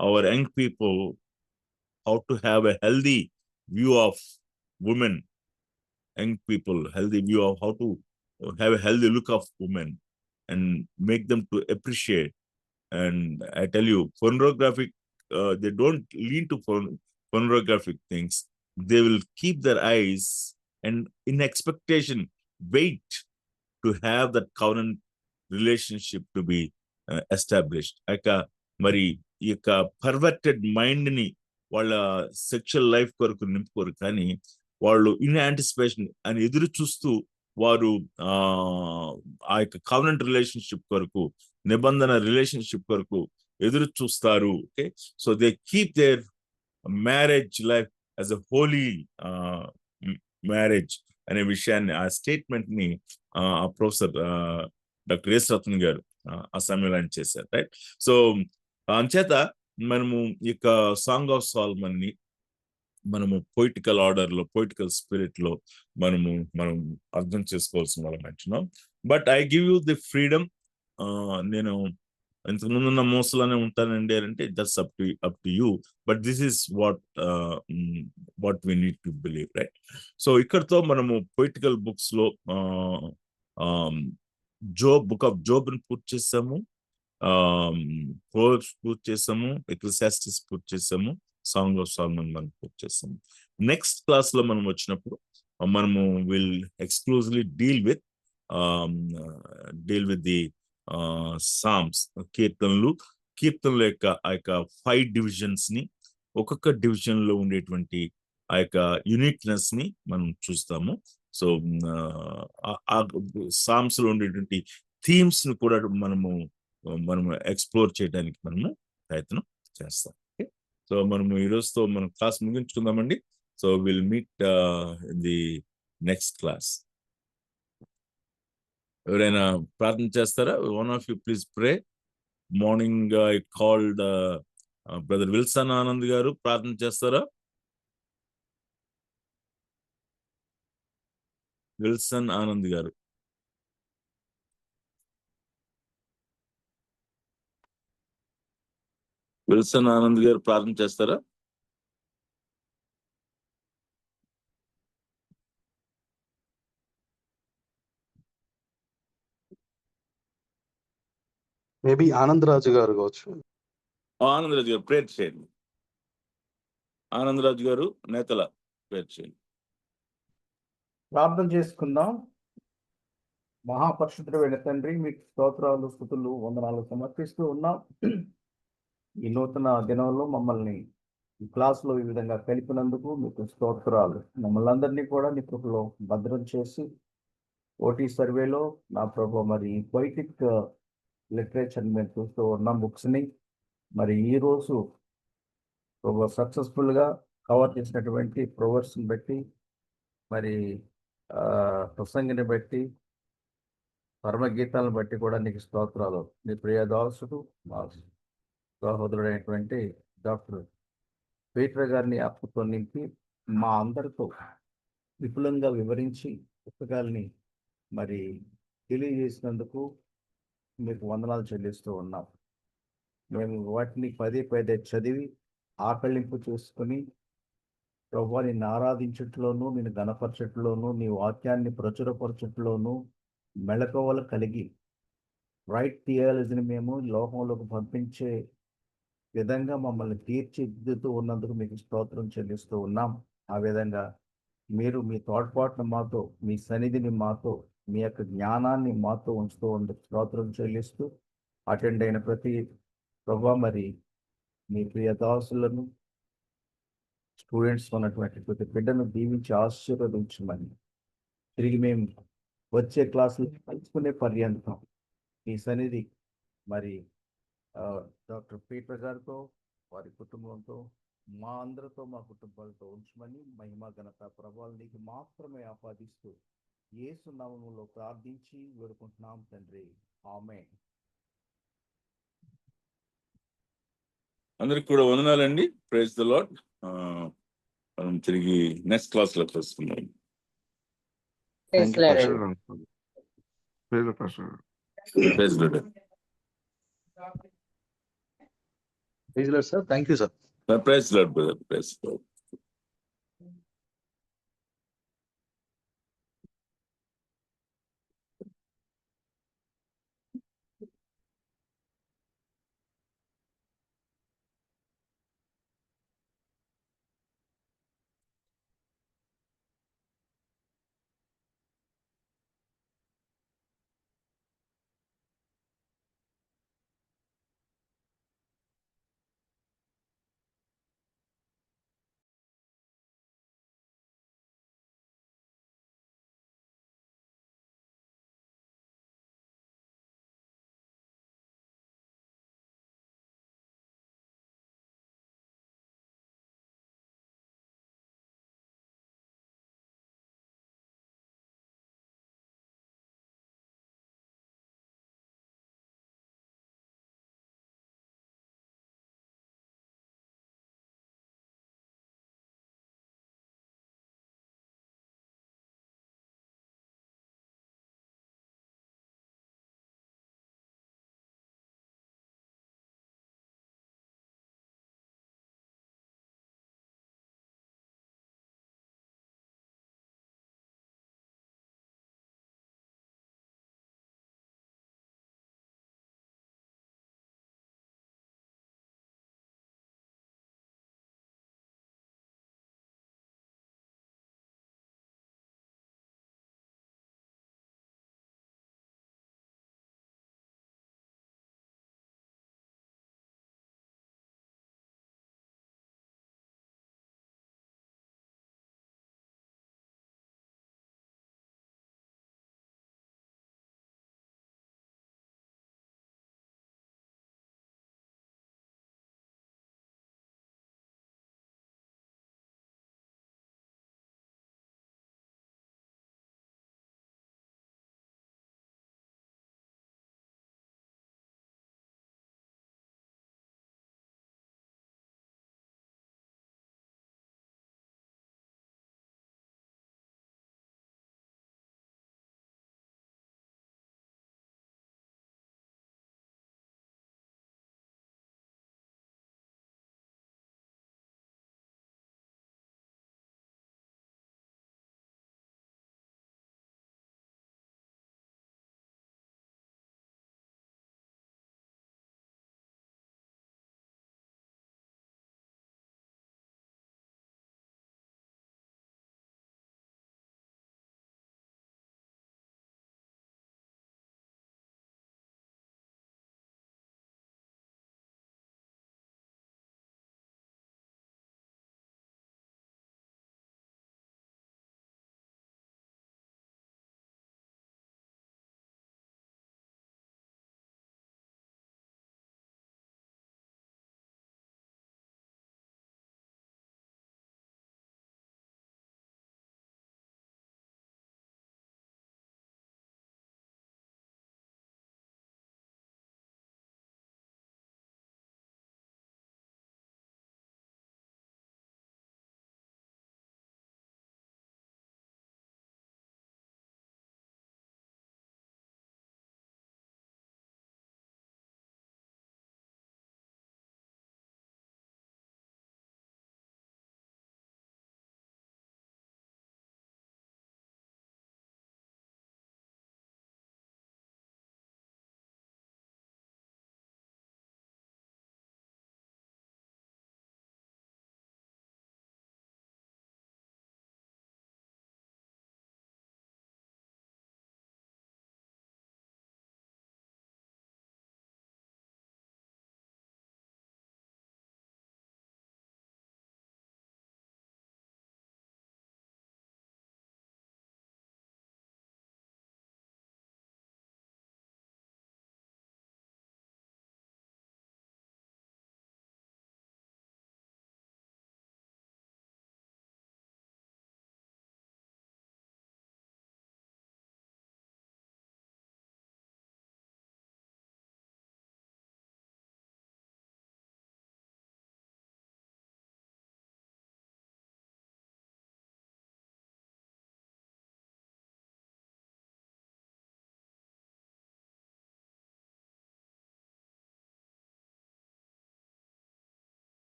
our young people how to have a healthy view of women, young people, healthy view of how to have a healthy look of women and make them to appreciate. And I tell you, pornographic, they don't lean to pornographic things. They will keep their eyes and in expectation wait to have that covenant relationship to be established. మరి ఈ యొక్క perverted mind ని వాళ్ళ sexual life కొరకు నింపుకోరు, కానీ వాళ్ళు in anticipation అని ఎదురు చూస్తూ వారు ఆ యొక్క కవెనెంట్ రిలేషన్షిప్ కొరకు, నిబంధన రిలేషన్షిప్ కొరకు ఎదురు చూస్తారు. Okay, so they keep their marriage life as a holy marriage అనే విషయాన్ని, ఆ స్టేట్మెంట్ ని ఆ ప్రొఫెసర్ డాక్టర్ యేసరత్న గారు ఆ సమయంలో ఆయన చేశారు, రైట్? సో అంచేత మనము ఈ యొక్క సాంగ్ ఆఫ్ సాల్మన్ ని మనము పొయిటికల్ ఆర్డర్ లో, పొయిటికల్ స్పిరిట్ లో మనం అర్థం చేసుకోవాల్సిన వాళ్ళం అంటున్నాం. But I give you the freedom. నేను ఇంతకుముందు ఉన్న మోసలోనే ఉంటానండి అంటే just up to you, but this is what we need to believe, right? So ఇక్కడతో మనము పొయిటికల్ బుక్స్ లో బుక్ ఆఫ్ జోబ్ ని పూర్తి చేసాము, ప్రోవర్బ్స్ పూర్తి చేసాము, ఎక్లెసియాస్టిస్ పూర్తి చేసాము, సాంగ్ ఆఫ్ సాల్మన్ మనం పూర్తి చేసాము. నెక్స్ట్ క్లాస్ లో మనం వచ్చినప్పుడు మనము will exclusively deal with the Psalms, కీర్తనల యొక్క ఆ యొక్క 5 డివిజన్స్ ని, ఒక్కొక్క డివిజన్ లో ఉండేటువంటి ఆ యొక్క యూనిక్నెస్ ని మనం చూస్తాము. సో సామ్స్ లో ఉండేటువంటి థీమ్స్ ని కూడా మనము ఎక్స్ప్లోర్ చేయడానికి మనము ప్రయత్నం చేస్తాం. ఓకే, సో మనము ఈరోజుతో మనం క్లాస్ ముగించుకుందామండి. So will meet the next class. ఎవరైనా ప్రార్థన చేస్తారా? One of you please pray. Morning I called brother Wilson Anand గారు, ప్రార్థన చేస్తారా? విల్సన్ ఆనంద్ గారు. విల్సన్ ఆనంద్ గారు ప్రార్థన చేస్తారా? మేబీ ఆనందరాజు గారు కావచ్చు. ఆనందరాజు గారు ప్రేయర్ చేయండి. ఆనందరాజు గారు నేతల ప్రేయర్ చేయండి. ప్రార్థన చేసుకుందాం. మహాపరిశుద్ధుడైన తండ్రి, మీకు స్తోత్రాలు, స్తుతులు, వందనాలు సమర్పిస్తూ ఉన్నాం. ఈ నూతన దినంలో మమ్మల్ని ఈ క్లాసులో ఈ విధంగా కలిపినందుకు మీకు స్తోత్రాలు. మమ్మల్ని అందరినీ కూడా నీ కృపలో భద్రం చేసి ఓటీ సర్వేలో నా ప్రభు మరి పొయిటిక్ లిటరేచర్ మేము చూస్తూ ఉన్న బుక్స్ని మరి ఈరోజు ప్రభు సక్సెస్ఫుల్గా కవర్ చేసినటువంటి ప్రొవర్స్ని బట్టి, మరి ప్రసంగిని బట్టి, పరమగీతాలను బట్టి కూడా నీకు స్తోత్రాలు. నీ ప్రియదాసుడు మా సహోదరుడైనటువంటి డాక్టర్ పీటర్ గారిని ఆత్మతో నింపి మా అందరితో విపులంగా వివరించి పుస్తకాలని మరి తెలియజేసినందుకు మీకు వందనాలు చెల్లిస్తూ ఉన్నాం. మేము వాటిని పదే పదే చదివి ఆకళింపు చేసుకుని ప్రభువా నిన్ను ఆరాధించట్లోనూ, నిన్ను గణపరచట్లోనూ, నీ వాక్యాన్ని ప్రచురపరచట్లోనూ మెళకువలు కలిగి రైట్ థియాలజీని మేము లోకంలోకి పంపించే విధంగా మమ్మల్ని తీర్చిదిద్దుతూ ఉన్నందుకు మీకు స్తోత్రం చెల్లిస్తూ ఉన్నాం. ఆ విధంగా మీరు మీ తోడ్పాటును మాతో, మీ సన్నిధిని మాతో, మీ యొక్క జ్ఞానాన్ని మాతో ఉంచుతూ ఉండే స్తోత్రం చెల్లిస్తూ అటెండ్ అయిన ప్రతి ప్రభా మరి మీ ప్రియ దాసులను స్టూడెంట్స్ ఉన్నటువంటి ప్రతి బిడ్డను దీవించి ఆశీర్వదించమని, తిరిగి మేము వచ్చే క్లాసులు కలుసుకునే పర్యంతం మీ సన్నిధి మరి డాక్టర్ పీటర్ గారితో, వారి కుటుంబంతో, మా అందరితో, మా కుటుంబాలతో ఉంచమని మహిమ ఘనత ప్రభావాలు నీకు మాత్రమే ఆపాదిస్తూ యేసు నామములో ప్రార్థించి వేడుకుంటున్నాం తండ్రి, ఆమేన్. అందరికి కూడా వందనాలండి. Praise the Lord. మనం తిరిగి నెక్స్ట్ క్లాస్ లో కలుసుకుందాం. Thank you, Pastor. Praise the Lord. Praise the Lord, sir. Thank you, sir. Praise the Lord brother. Praise the lord.